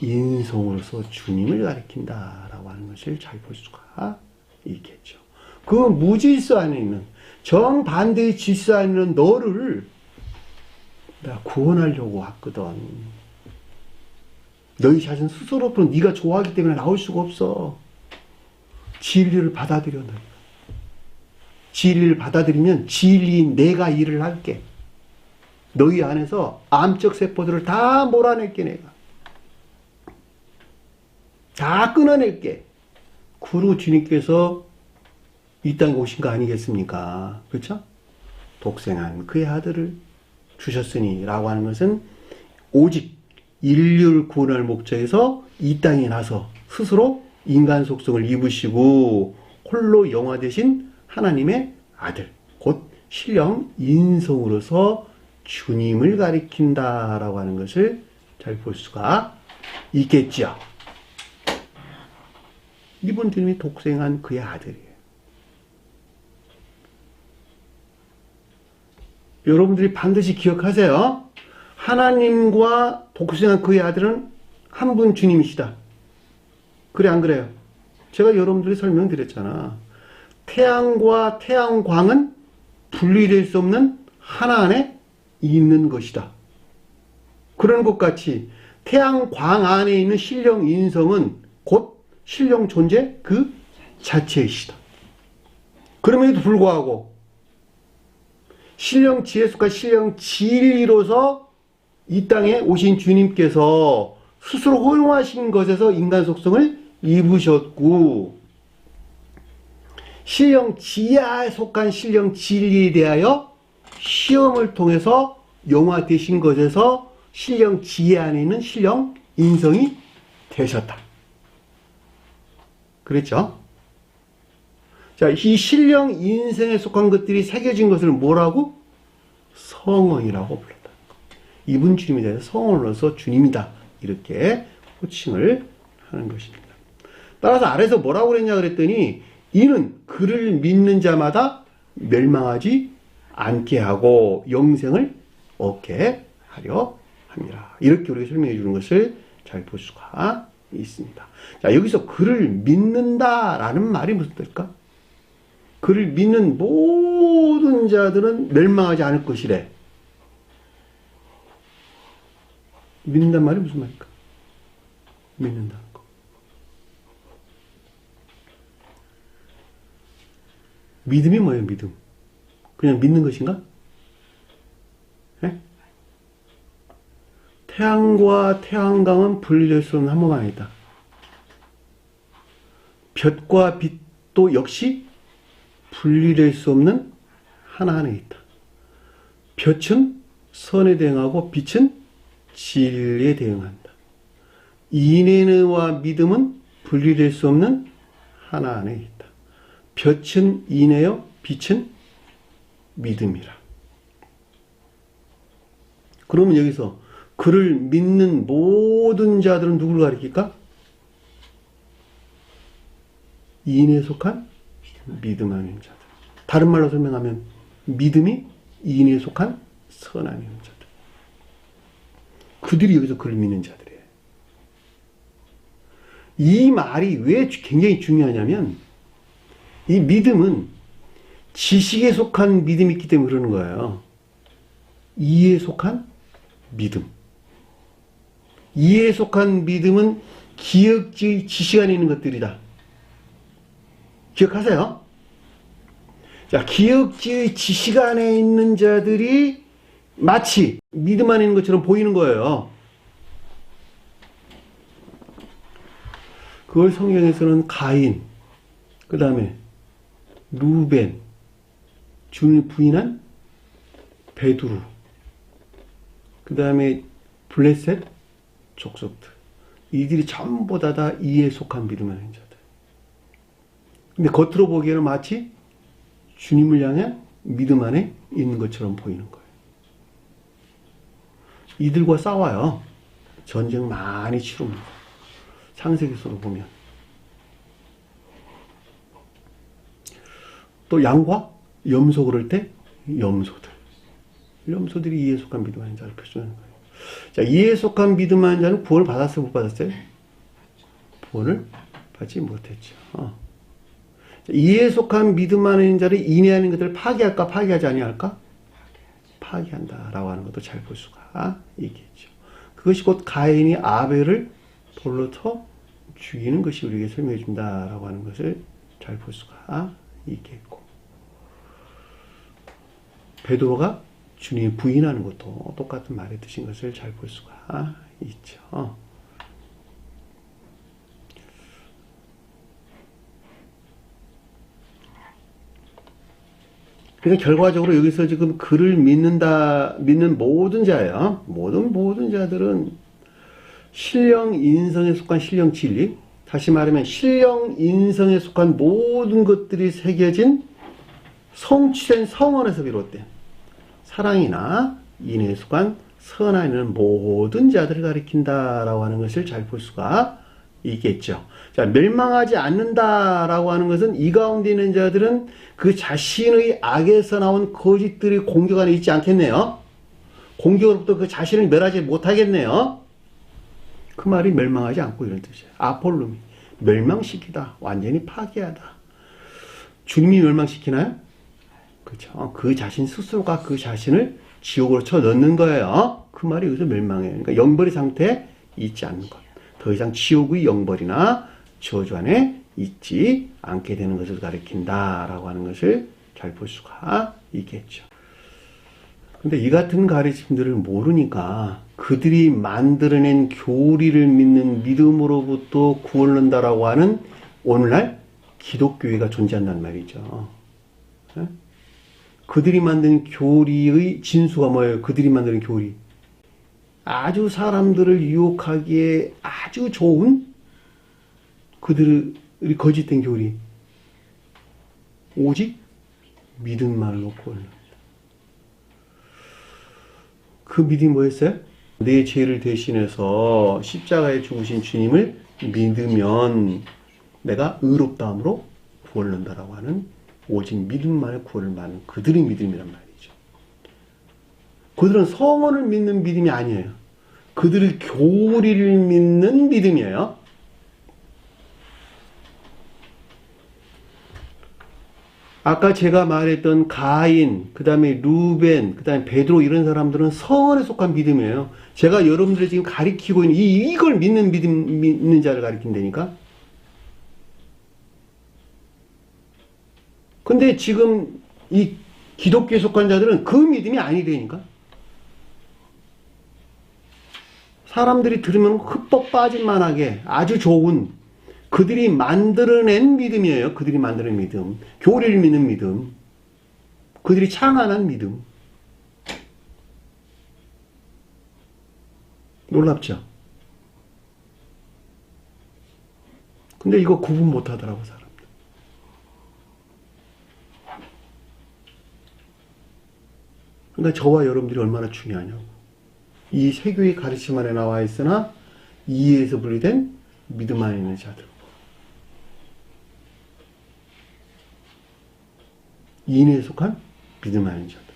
인성으로서 주님을 가리킨다라고 하는 것을 잘 볼 수가 있겠죠. 그 무질서 안에 있는, 정반대의 질서 안에 있는 너를 내가 구원하려고 왔거든. 너희 자신 스스로도 네가 좋아하기 때문에 나올 수가 없어. 진리를 받아들여. 너희가 진리를 받아들이면 진리인 내가 일을 할게. 너희 안에서 암적 세포들을 다 몰아낼게. 내가 다 끊어낼게. 그리고 주님께서 이 땅에 오신 거 아니겠습니까? 그렇죠? 독생한 그의 아들을 주셨으니 라고 하는 것은 오직 인류를 구원할 목적에서 이 땅에 나서 스스로 인간 속성을 입으시고 홀로 영화 되신 하나님의 아들, 곧 신령 인성으로서 주님을 가리킨다라고 하는 것을 잘 볼 수가 있겠죠. 이분 주님이 독생한 그의 아들이에요. 여러분들이 반드시 기억하세요. 하나님과 독생한 그의 아들은 한 분 주님이시다. 그래 안 그래요? 제가 여러분들이 설명드렸잖아. 태양과 태양광은 분리될 수 없는 하나 안에 있는 것이다. 그런 것 같이 태양광 안에 있는 신령 인성은 곧 신령 존재 그 자체이시다. 그럼에도 불구하고 신령 지에 속한 신령 진리로서 이 땅에 오신 주님께서 스스로 허용하신 것에서 인간 속성을 입으셨고, 신령 지하에 속한 신령 진리에 대하여 시험을 통해서 영화되신 것에서 신령 지혜 안에 있는 신령 인성이 되셨다. 그랬죠? 자, 이 신령 인생에 속한 것들이 새겨진 것을 뭐라고? 성언이라고 불렀다. 이분 주님에 대해서 성언으로서 주님이다. 이렇게 호칭을 하는 것입니다. 따라서 아래서 뭐라고 그랬냐 그랬더니 이는 그를 믿는 자마다 멸망하지 않게 하고 영생을 얻게 하려 합니다. 이렇게 우리가 설명해 주는 것을 잘 볼 수가 있습니다. 자, 여기서 그를 믿는다라는 말이 무슨 뜻일까? 그를 믿는 모든 자들은 멸망하지 않을 것이래. 믿는다는 말이 무슨 말일까? 믿는다는 거. 믿음이 뭐예요, 믿음? 그냥 믿는 것인가? 네? 태양과 태양광은 분리될 수 없는 한 몸 안에 있다. 볕과 빛도 역시 분리될 수 없는 하나 안에 있다. 볕은 선에 대응하고 빛은 진리에 대응한다. 인내와 믿음은 분리될 수 없는 하나 안에 있다. 볕은 인내요, 빛은 믿음이라. 그러면 여기서 그를 믿는 모든 자들은 누구를 가리킬까? 인에 속한 믿음 안에 있는 자들. 다른 말로 설명하면 믿음이 인에 속한 선 안에 있는 자들. 그들이 여기서 그를 믿는 자들이에요. 이 말이 왜 굉장히 중요하냐면 이 믿음은 지식에 속한 믿음이 있기 때문에 그러는 거예요. 이에 속한 믿음. 이에 속한 믿음은 기억지 지식 안에 있는 것들이다. 기억하세요? 자, 기억지의 지식 안에 있는 자들이 마치 믿음 안에 있는 것처럼 보이는 거예요. 그걸 성경에서는 가인, 그 다음에 루벤, 주님을 부인한 베드로, 그 다음에 블레셋 족속들. 이들이 전부 다 이에 속한 믿음 안에 있는 자들. 근데 겉으로 보기에는 마치 주님을 향한 믿음 안에 있는 것처럼 보이는 거예요. 이들과 싸워요. 전쟁 많이 치릅니다. 창세기서로 보면. 또 양과 염소 그럴 때 염소들이 이에 속한 믿음 안에 자를 표현하는 거예요. 자, 이에 속한 믿음 안에 자는 구원을 받았어요? 못 받았어요? 구원을 받지 못했죠. 이에 속한 믿음 안에 있는 자를 인해하는 것들을 파괴할까 파괴하지 아니할까? 파괴한다라고 하는 것도 잘 볼 수가 있겠죠. 그것이 곧 가인이 아벨을 돌로 쳐 죽이는 것이 우리에게 설명해 준다라고 하는 것을 잘 볼 수가 있겠고, 베드로가 주님이 부인하는 것도 똑같은 말의 뜻인 것을 잘 볼 수가 있죠. 그러니까 결과적으로 여기서 지금 그를 믿는 모든 자예요. 모든 자들은 신령 인성에 속한 신령 진리, 다시 말하면 신령 인성에 속한 모든 것들이 새겨진 성취된 성원에서 비롯된 사랑이나 인에 속한 선하에 있는 모든 자들을 가리킨다라고 하는 것을 잘 볼 수가 있겠죠. 자, 멸망하지 않는다라고 하는 것은 이 가운데 있는 자들은 그 자신의 악에서 나온 거짓들이 공격 안에 있지 않겠네요. 공격으로부터 그 자신을 멸하지 못하겠네요. 그 말이 멸망하지 않고 이런 뜻이에요. 아폴룸이 멸망시키다, 완전히 파괴하다. 주님이 멸망시키나요? 그렇죠. 그 자신 스스로가 그 자신을 지옥으로 쳐 넣는 거예요. 그 말이 여기서 멸망이에요. 그러니까 영벌의 상태에 있지 않는 것. 더 이상 지옥의 영벌이나 저주 안에 있지 않게 되는 것을 가리킨다라고 하는 것을 잘 볼 수가 있겠죠. 근데 이 같은 가르침들을 모르니까 그들이 만들어낸 교리를 믿는 믿음으로부터 구원을 얻는다라고 하는 오늘날 기독교회가 존재한다는 말이죠. 그들이 만든 교리의 진수가 뭐예요? 그들이 만드는 교리. 아주 사람들을 유혹하기에 아주 좋은 그들의 거짓된 교리. 오직 믿음만으로 구원을. 그 믿음이 뭐였어요? 내 죄를 대신해서 십자가에 죽으신 주님을 믿으면 내가 의롭다함으로 구원을 얻는다라고 하는 오직 믿음만의 구원을 받는 그들의 믿음이란 말이죠. 그들은 성원을 믿는 믿음이 아니에요. 그들의 교리를 믿는 믿음이에요. 아까 제가 말했던 가인, 그 다음에 루벤, 그 다음에 베드로 이런 사람들은 성원에 속한 믿음이에요. 제가 여러분들을 지금 가리키고 있는 이걸 믿는 자를 가리킨다니까. 근데 지금 이 기독교에 속한 자들은 그 믿음이 아니라니까. 사람들이 들으면 흠뻑 빠질 만하게 아주 좋은 그들이 만들어낸 믿음이에요. 그들이 만드는 믿음. 교리를 믿는 믿음. 그들이 창안한 믿음. 놀랍죠? 근데 이거 구분 못 하더라고, 사람들. 그러니까 저와 여러분들이 얼마나 중요하냐고. 이 세교의 가르침 안에 나와 있으나 이에서 분리된 믿음 안에 있는 자들. 인에 속한 믿음 안에 있는 자들.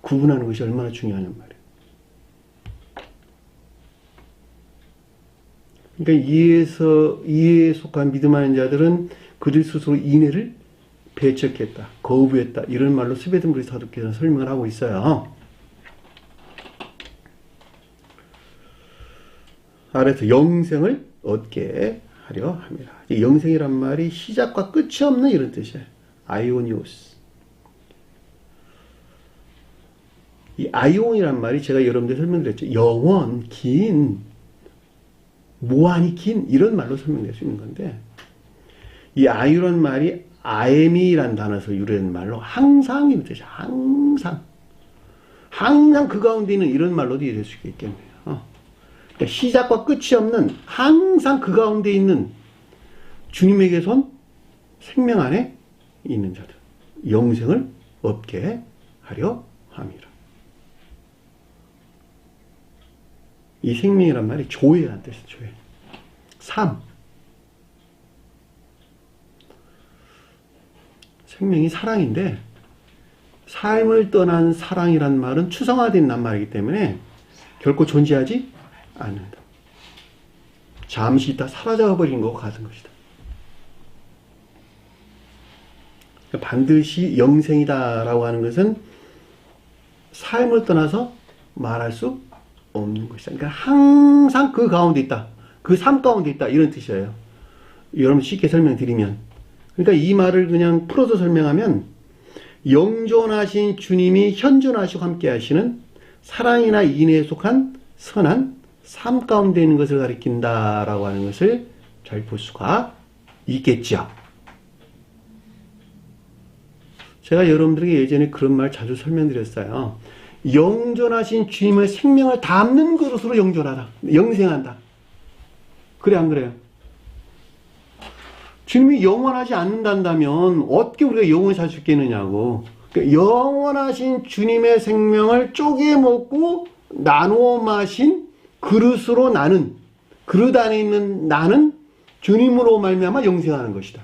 구분하는 것이 얼마나 중요하냔 말이에요. 그러니까 이에 속한 믿음 안에 있는 자들은 그들 스스로 인애를 배척했다, 거부했다 이런 말로 스베덴브리 사도께서 설명을 하고 있어요. 아래서 영생을 얻게 하려 합니다. 이 영생이란 말이 시작과 끝이 없는 이런 뜻이에요. 아이오니오스. 이 아이온이란 말이 제가 여러분들 설명드렸죠. 영원, 긴, 무한히 긴 이런 말로 설명될 수 있는 건데 이 아유란 말이 아에미라는 단어에서 유래된 말로 항상이 뜻이죠. 항상 그 가운데 있는 이런 말로도 이해될 수 있겠네요. 그러니까 시작과 끝이 없는 항상 그 가운데 있는 주님에게선 생명 안에 있는 자들 영생을 얻게 하려 함이라. 이 생명이란 말이 조회라는 뜻이에요. 조회. 삶. 생명이 사랑인데 삶을 떠난 사랑이란 말은 추상화된 낱말이기 때문에 결코 존재하지 않는다. 잠시 있다 사라져버린 것과 같은 것이다. 반드시 영생이다라고 하는 것은 삶을 떠나서 말할 수 없는 것이다. 그러니까 항상 그 가운데 있다. 그 삶 가운데 있다. 이런 뜻이에요. 여러분 쉽게 설명드리면. 그러니까 이 말을 그냥 풀어서 설명하면 영존하신 주님이 현존하시고 함께 하시는 사랑이나 인애에 속한 선한 삶 가운데 있는 것을 가리킨다라고 하는 것을 잘 볼 수가 있겠죠. 제가 여러분들에게 예전에 그런 말 자주 설명드렸어요. 영존하신 주님의 생명을 담는 그릇으로 영존하다. 영생한다. 그래 안 그래요? 주님이 영원하지 않는다면 어떻게 우리가 영원히 살 수 있겠느냐고. 그러니까 영원하신 주님의 생명을 쪼개 먹고 나누어 마신 그릇으로 나는 그릇 안에 있는 나는 주님으로 말미암아 영생하는 것이다.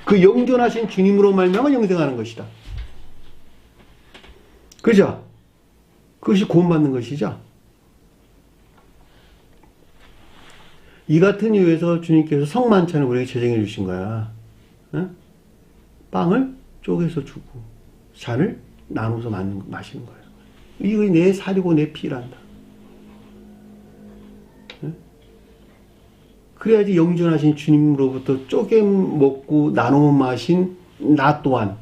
그 영존하신 주님으로 말미암아 영생하는 것이다. 그죠? 그것이 구원받는 것이죠. 이 같은 이유에서 주님께서 성만찬을 우리에게 제정해 주신 거야. 어? 빵을 쪼개서 주고 잔을 나눠서 마시는 거예요. 이거 내 살이고 내 피란다. 어? 그래야지 영존하신 주님으로부터 쪼개 먹고 나눠 마신 나 또한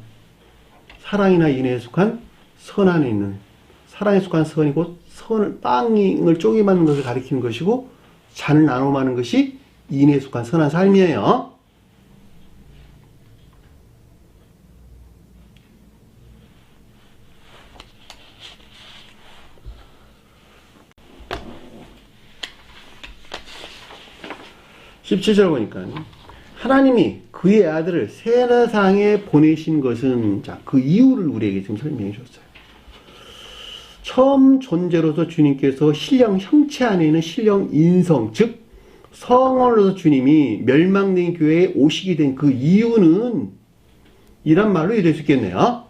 사랑이나 인애에 속한 선 안에 있는 사랑에 속한 선이고 빵을 쪼개 맞는 것을 가리키는 것이고 잔을 나눠 마는 것이 인애에 속한 선한 삶이에요. (17절) 보니까 하나님이 그의 아들을 세상에 보내신 것은 자, 그 이유를 우리에게 지금 설명해 줬어요. 처음 존재로서 주님께서 신령 형체 안에 있는 신령 인성, 즉 성원으로서 주님이 멸망된 교회에 오시게 된 그 이유는 이란 말로 이해될 수 있겠네요.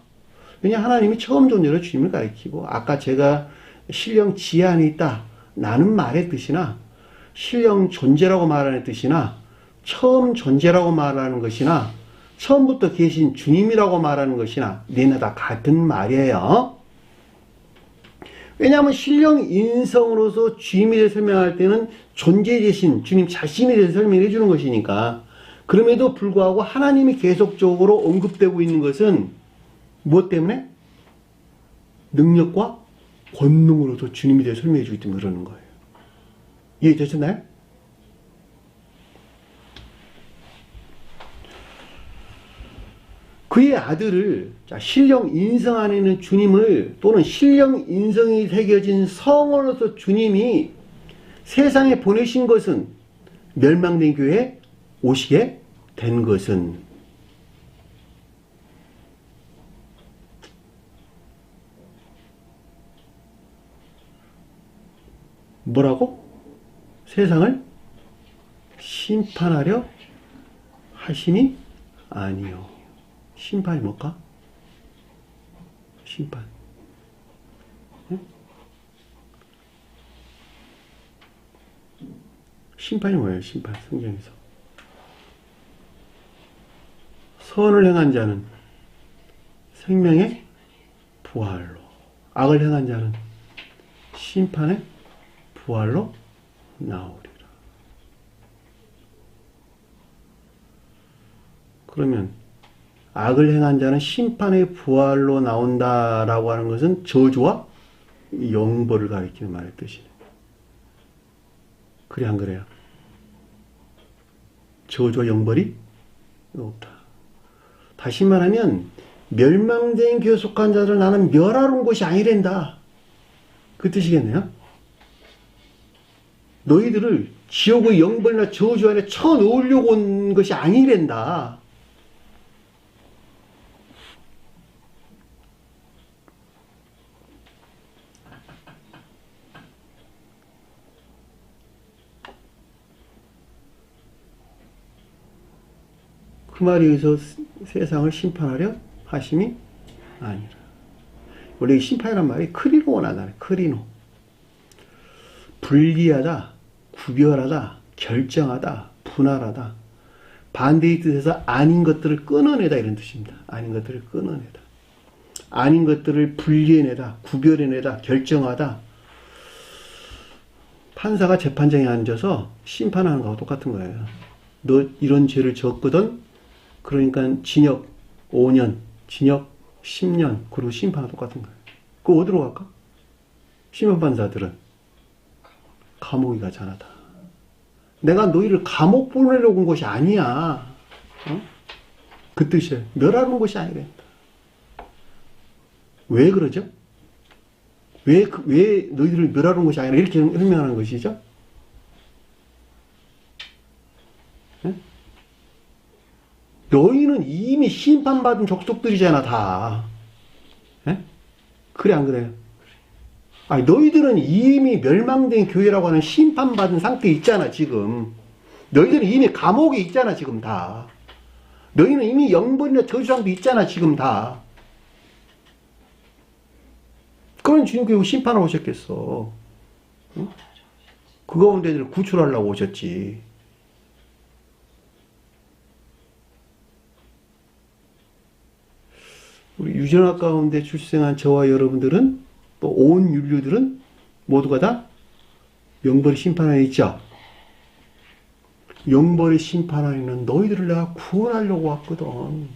왜냐 하나님이 처음 존재로 주님을 가리키고 아까 제가 신령 지혜 안에 있다 라는 말의 뜻이나 신령 존재라고 말하는 뜻이나 처음 존재라고 말하는 것이나 처음부터 계신 주님이라고 말하는 것이나 내나 다 같은 말이에요. 왜냐하면 신령 인성으로서 주님에 대해 설명할 때는 존재 대신 주님 자신에 대해서 설명해 주는 것이니까 그럼에도 불구하고 하나님이 계속적으로 언급되고 있는 것은 무엇 때문에? 능력과 권능으로서 주님에 대해 설명해 주기 때문에 그러는 거예요. 이해되셨나요? 그의 아들을 신령 인성 안에 있는 주님을 또는 신령 인성이 새겨진 성원으로서 주님이 세상에 보내신 것은 멸망된 교회에 오시게 된 것은 뭐라고? 세상을 심판하려 하심이 아니요. 심판이 뭘까? 심판. 응? 심판이 뭐예요? 심판. 성경에서. 선을 행한 자는 생명의 부활로, 악을 행한 자는 심판의 부활로 나오리라. 그러면 악을 행한 자는 심판의 부활로 나온다라고 하는 것은 저주와 영벌을 가리키는 말의 뜻이네. 그래 안 그래요? 저주와 영벌이 없다. 다시 말하면 멸망된 교에 속한 자를 나는 멸하러 온 것이 아니란다. 그 뜻이겠네요. 너희들을 지옥의 영벌이나 저주 안에 쳐넣으려고 온 것이 아니란다. 그 말이 여기서 세상을 심판하려 하심이 아니라. 원래 이 심판이란 말이 크리노 원하잖아요. 크리노. 분리하다, 구별하다, 결정하다, 분할하다. 반대의 뜻에서 아닌 것들을 끊어내다 이런 뜻입니다. 아닌 것들을 끊어내다. 아닌 것들을 분리해내다, 구별해내다, 결정하다. 판사가 재판장에 앉아서 심판하는 거하고 똑같은 거예요. 너 이런 죄를 졌거든? 그러니까 징역 5년, 징역 10년, 그리고 심판하고 똑같은 거예요. 그거 어디로 갈까? 심판반사들은 감옥이 가잖아, 다. 내가 너희를 감옥 보내려고 온 것이 아니야. 어? 그 뜻이에요. 멸하러 온 것이 아니래. 왜 그러죠? 왜 너희들을 멸하러 온 것이 아니라 이렇게 설명하는 것이죠? 네? 너희는 이미 심판받은 족속들이잖아, 다. 네? 그래, 안 그래요? 아니, 너희들은 이미 멸망된 교회라고 하는 심판받은 상태에 있잖아, 지금. 너희들은 이미 감옥에 있잖아, 지금 다. 너희는 이미 영벌이나 저주상도 있잖아, 지금 다. 그런 주님께서 심판하러 오셨겠어. 응? 그 가운데를 구출하려고 오셨지. 우리 유전학 가운데 출생한 저와 여러분들은 또 온 인류들은 모두가 다 영벌의 심판 안에 있죠. 영벌의 심판 안에 있는 너희들을 내가 구원하려고 왔거든.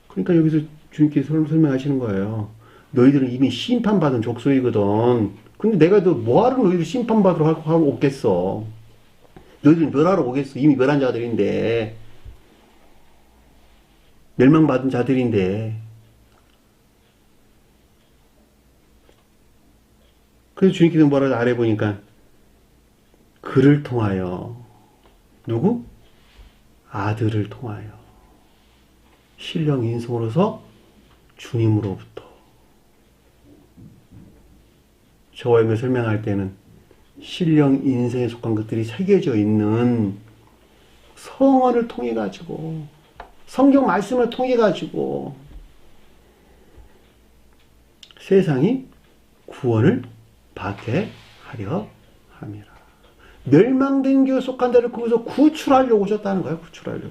그러니까 여기서 주님께서 설명하시는 거예요. 너희들은 이미 심판받은 족속이거든. 근데 내가 너 뭐하러 너희들 심판받으러 하러 오겠어. 너희들은 멸하러 오겠어. 이미 멸한 자들인데. 멸망받은 자들인데. 그래서 주님께서 뭐라고 아래 보니까 그를 통하여 누구? 아들을 통하여 신령 인성으로서 주님으로부터. 저와 형을 설명할 때는 신령 인생에 속한 것들이 새겨져 있는 성언을 통해 가지고 성경 말씀을 통해 가지고 세상이 구원을 받게 하려 함이라. 멸망된 교에 속한 자를 거기서 구출하려고 오셨다는 거예요. 구출하려고.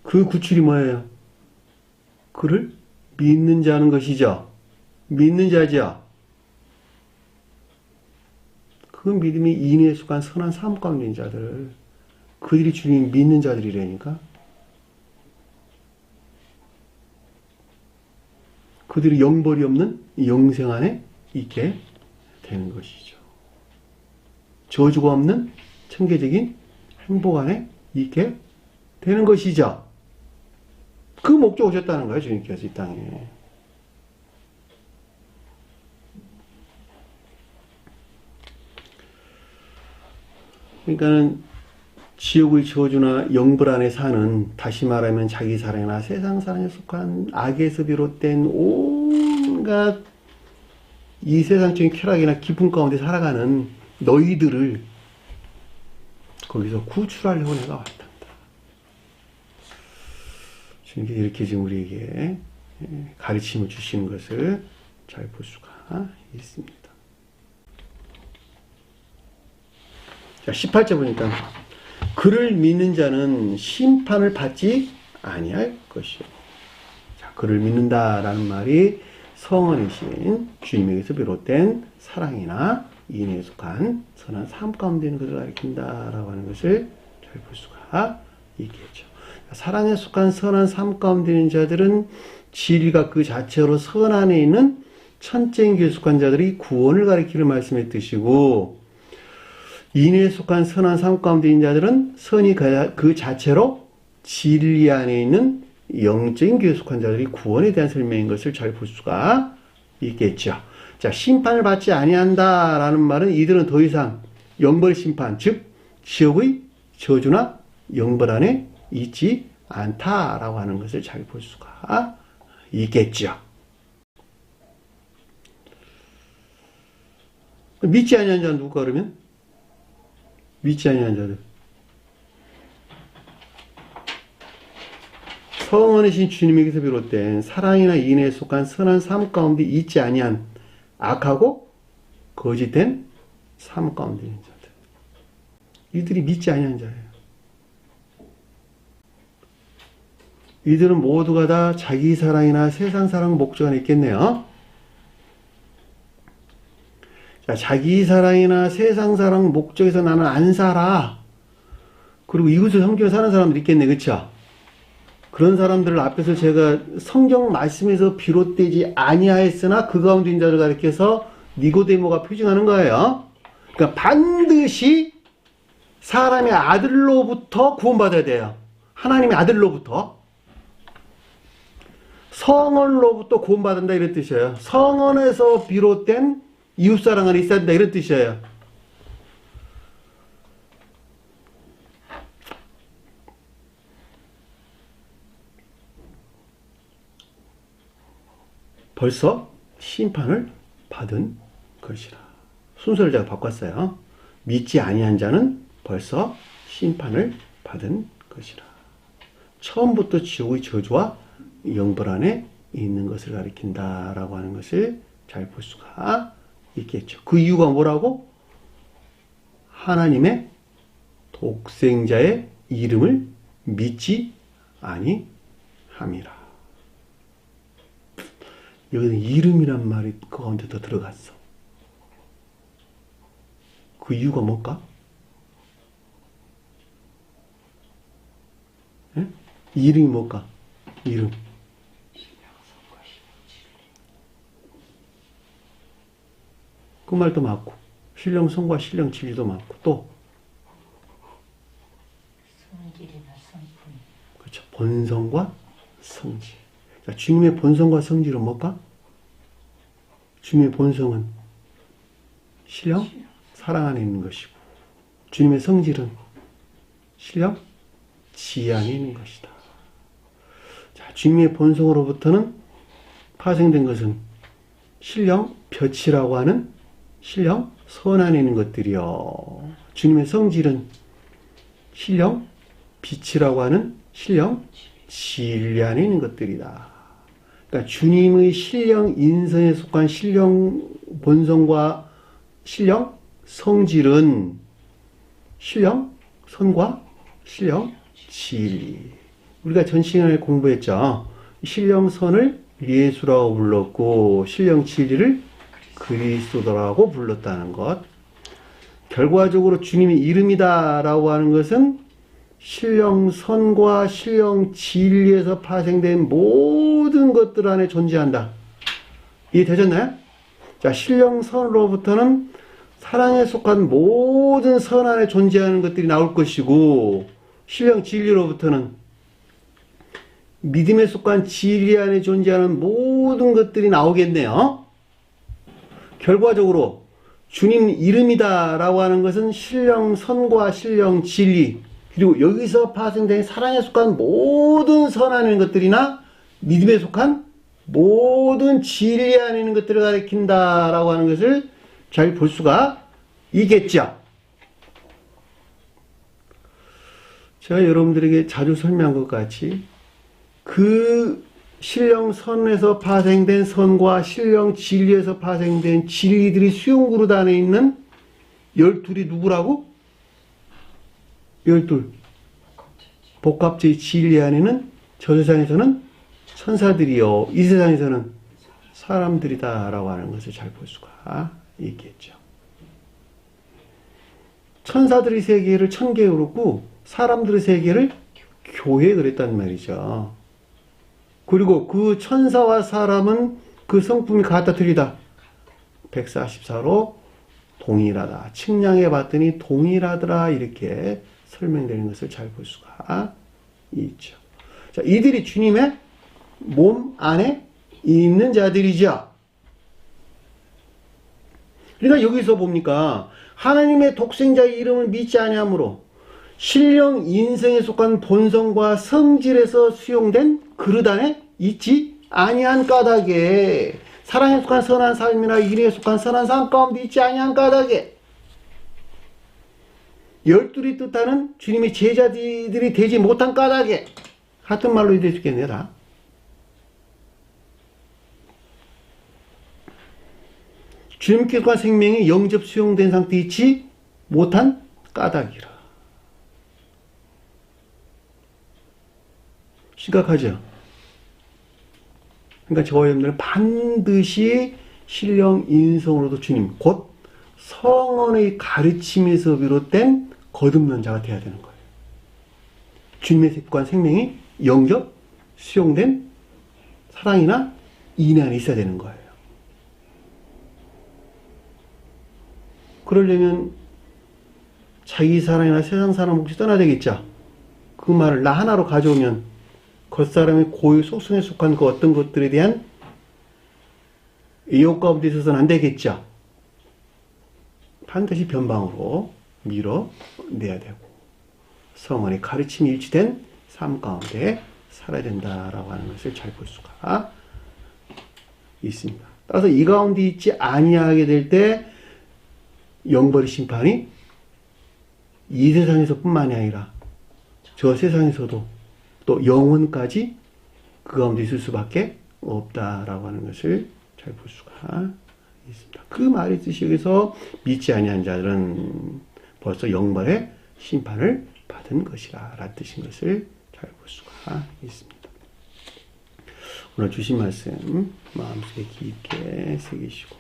그 구출이 뭐예요? 그를 믿는 자는 것이죠. 믿는 자죠. 그 믿음이 인내에 속한 선한 삶 가운데 있는 자들, 그들이 주님 믿는 자들이라니까. 그들이 영벌이 없는 영생 안에 있게 되는 것이죠. 저주가 없는 천계적인 행복 안에 있게 되는 것이죠. 그 목적 오셨다는 거예요, 주님께서 이 땅에. 그러니까는 지옥의 저주나 영벌 안에 사는, 다시 말하면 자기 사랑이나 세상 사랑에 속한 악에서 비롯된 온갖 이 세상적인 쾌락이나 기쁨 가운데 살아가는 너희들을 거기서 구출하려고 내가 왔단다. 주님께서 이렇게 지금 우리에게 가르침을 주시는 것을 잘 볼 수가 있습니다. 자, 18절 보니까 그를 믿는 자는 심판을 받지 아니할 것이요. 자, 그를 믿는다라는 말이 성원이신 주님에게서 비롯된 사랑이나 인애에 속한 선한 삶 가운데 있는 것을 가리킨다라고 하는 것을 잘 볼 수가 있겠죠. 사랑에 속한 선한 삶 가운데 있는 자들은 진리가 그 자체로 선 안에 있는 천적인 교회에 속한 자들이 구원을 가리키는 말씀의 뜻이고, 인에 속한 선한 삶 가운데 있는 자들은 선이 그 자체로 진리 안에 있는 영적인 교회에 속한 자들이 구원에 대한 설명인 것을 잘 볼 수가 있겠죠. 자, 심판을 받지 아니한다라는 말은 이들은 더 이상 영벌 심판, 즉 지옥의 저주나 영벌 안에 있지 않다라고 하는 것을 잘 볼 수가 있겠죠. 믿지 아니한 자는 누가 그러면? 믿지 아니한 자들. 성원이신 주님에게서 비롯된 사랑이나 인애에 속한 선한 삶 가운데 있지 아니한 악하고 거짓된 삶 가운데 있는 자들. 이들이 믿지 아니한 자예요. 이들은 모두가 다 자기 사랑이나 세상 사랑 목적 안에 있겠네요. 자, 자기 사랑이나 세상 사랑 목적에서 나는 안 살아. 그리고 이웃을 섬기며 사는 사람들이 있겠네, 그쵸? 그런 사람들을 앞에서 제가 성경 말씀에서 비롯되지 아니하였으나 그 가운데 있는 자를 가리켜서 니고데모가 표징하는 거예요. 그러니까 반드시 사람의 아들로부터 구원받아야 돼요. 하나님의 아들로부터. 성언로부터 구원받는다 이런 뜻이에요. 성언에서 비롯된 이웃사랑 안에 있어야 된다 이런 뜻이에요. 벌써 심판을 받은 것이라. 순서를 제가 바꿨어요. 믿지 아니한 자는 벌써 심판을 받은 것이라. 처음부터 지옥의 저주와 영벌 안에 있는 것을 가리킨다라고 하는 것을 잘 볼 수가 있겠죠. 그 이유가 뭐라고? 하나님의 독생자의 이름을 믿지 아니함이라. 여기는 이름이란 말이 그 가운데 더 들어갔어. 그 이유가 뭘까? 예? 이름이 뭘까? 이름. 그 말도 맞고, 신령 성과 신령 진리도 맞고, 또 성질이나 성품. 그렇죠. 본성과 성질. 자, 주님의 본성과 성질은 뭘까? 주님의 본성은 신령, 사랑 안에 있는 것이고, 주님의 성질은 신령, 지혜 안에 있는 것이다. 자, 주님의 본성으로부터는 파생된 것은 신령, 볕이라고 하는 신령, 선 안에 있는 것들이요. 주님의 성질은 신령, 빛이라고 하는 신령, 진리 안에 있는 것들이다. 그러니까 주님의 신령, 인성에 속한 신령, 본성과 신령, 성질은 신령, 선과 신령, 진리. 우리가 전 시간에 공부했죠. 신령, 선을 예수라고 불렀고 신령, 진리를 그리스도라고 불렀다는 것. 결과적으로 주님의 이름이다라고 하는 것은 신령 선과 신령 진리에서 파생된 모든 것들 안에 존재한다. 이해되셨나요? 자, 신령 선으로부터는 사랑에 속한 모든 선 안에 존재하는 것들이 나올 것이고, 신령 진리로부터는 믿음에 속한 진리 안에 존재하는 모든 것들이 나오겠네요. 결과적으로 주님 이름이다라고 하는 것은 신령 선과 신령 진리, 그리고 여기서 파생된 사랑에 속한 모든 선 안에 있는 것들이나 믿음에 속한 모든 진리 안에 있는 것들을 가리킨다라고 하는 것을 잘 볼 수가 있겠죠. 제가 여러분들에게 자주 설명한 것 같이 그 신령 선에서 파생된 선과 신령 진리에서 파생된 진리들이 수용그릇 안에 있는 12이 누구라고? 12. 복합제의 진리 안에는 저 세상에서는 천사들이요, 이 세상에서는 사람들이다라고 하는 것을 잘 볼 수가 있겠죠. 천사들의 세계를 천계에 그렇고 사람들의 세계를 교회에 그랬단 말이죠. 그리고 그 천사와 사람은 그 성품이 같다 틀리다. 144로 동일하다. 측량해 봤더니 동일하더라. 이렇게 설명되는 것을 잘 볼 수가 있죠. 자, 이들이 주님의 몸 안에 있는 자들이죠. 그러니까 여기서 봅니까? 하나님의 독생자의 이름을 믿지 아니하므로 신령 인성에 속한 본성과 성질에서 수용된 그릇 안에 있지 아니한 까닭에 사랑에 속한 선한 삶이나 일에 속한 선한 삶 가운데 있지 아니한 까닭에 열둘이 뜻하는 주님의 제자들이 되지 못한 까닭에 같은 말로 이될 수 있겠네요. 다. 주님께 속한 생명이 영접 수용된 상태에 있지 못한 까닭이라. 심각하죠? 그러니까 저와 여러분들은 반드시 신령 인성으로도 주님, 곧 성언의 가르침에서 비롯된 거듭난 자가 되어야 되는 거예요. 주님의 색관 생명이 영접, 수용된 사랑이나 인내 안에 있어야 되는 거예요. 그러려면 자기 사랑이나 세상 사랑 몫이 떠나야 되겠죠. 그 말을 나 하나로 가져오면 겉사람의 고유 속성에 속한 그 어떤 것들에 대한 의욕 가운데 있어서는 안 되겠죠. 반드시 변방으로 밀어내야 되고 성언의 가르침이 일치된 삶 가운데 살아야 된다라고 하는 것을 잘 볼 수가 있습니다. 따라서 이 가운데 있지 아니하게 될 때 영벌의 심판이 이 세상에서 뿐만이 아니라 저 세상에서도 또 영원까지 그 가운데 있을 수밖에 없다라고 하는 것을 잘 볼 수가 있습니다. 그 말의 뜻이 여기서 믿지 아니한 자들은 벌써 영벌의 심판을 받은 것이라 라는 뜻인 것을 잘 볼 수가 있습니다. 오늘 주신 말씀 마음속에 깊게 새기시고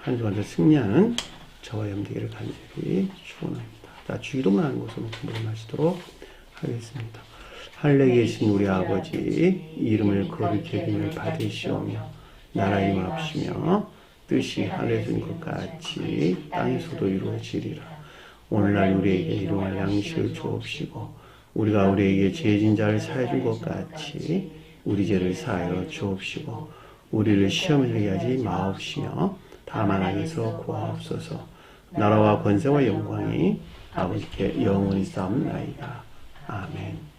한 주간 더 승리하는 저와 여러분들에게 간절히 축원합니다. 자, 주기도만 하는 것으로 공부를 마치도록 하겠습니다. 하늘에 계신 우리 아버지 이름을 거룩히 여김을 받으시오며 나라의 임합시며 뜻이 하늘에서 이룬 것 같이 땅에서도 이루어지리라. 오늘날 우리에게 일용할 양식을 주옵시고 우리가 우리에게 죄진 자를 사해 준 것 같이 우리 죄를 사하여 주옵시고 우리를 시험에 들게 하지 마옵시며 다만 악에서 구하옵소서. 나라와 권세와 영광이 아버지께 영원히 쌓옵나이다. 아멘.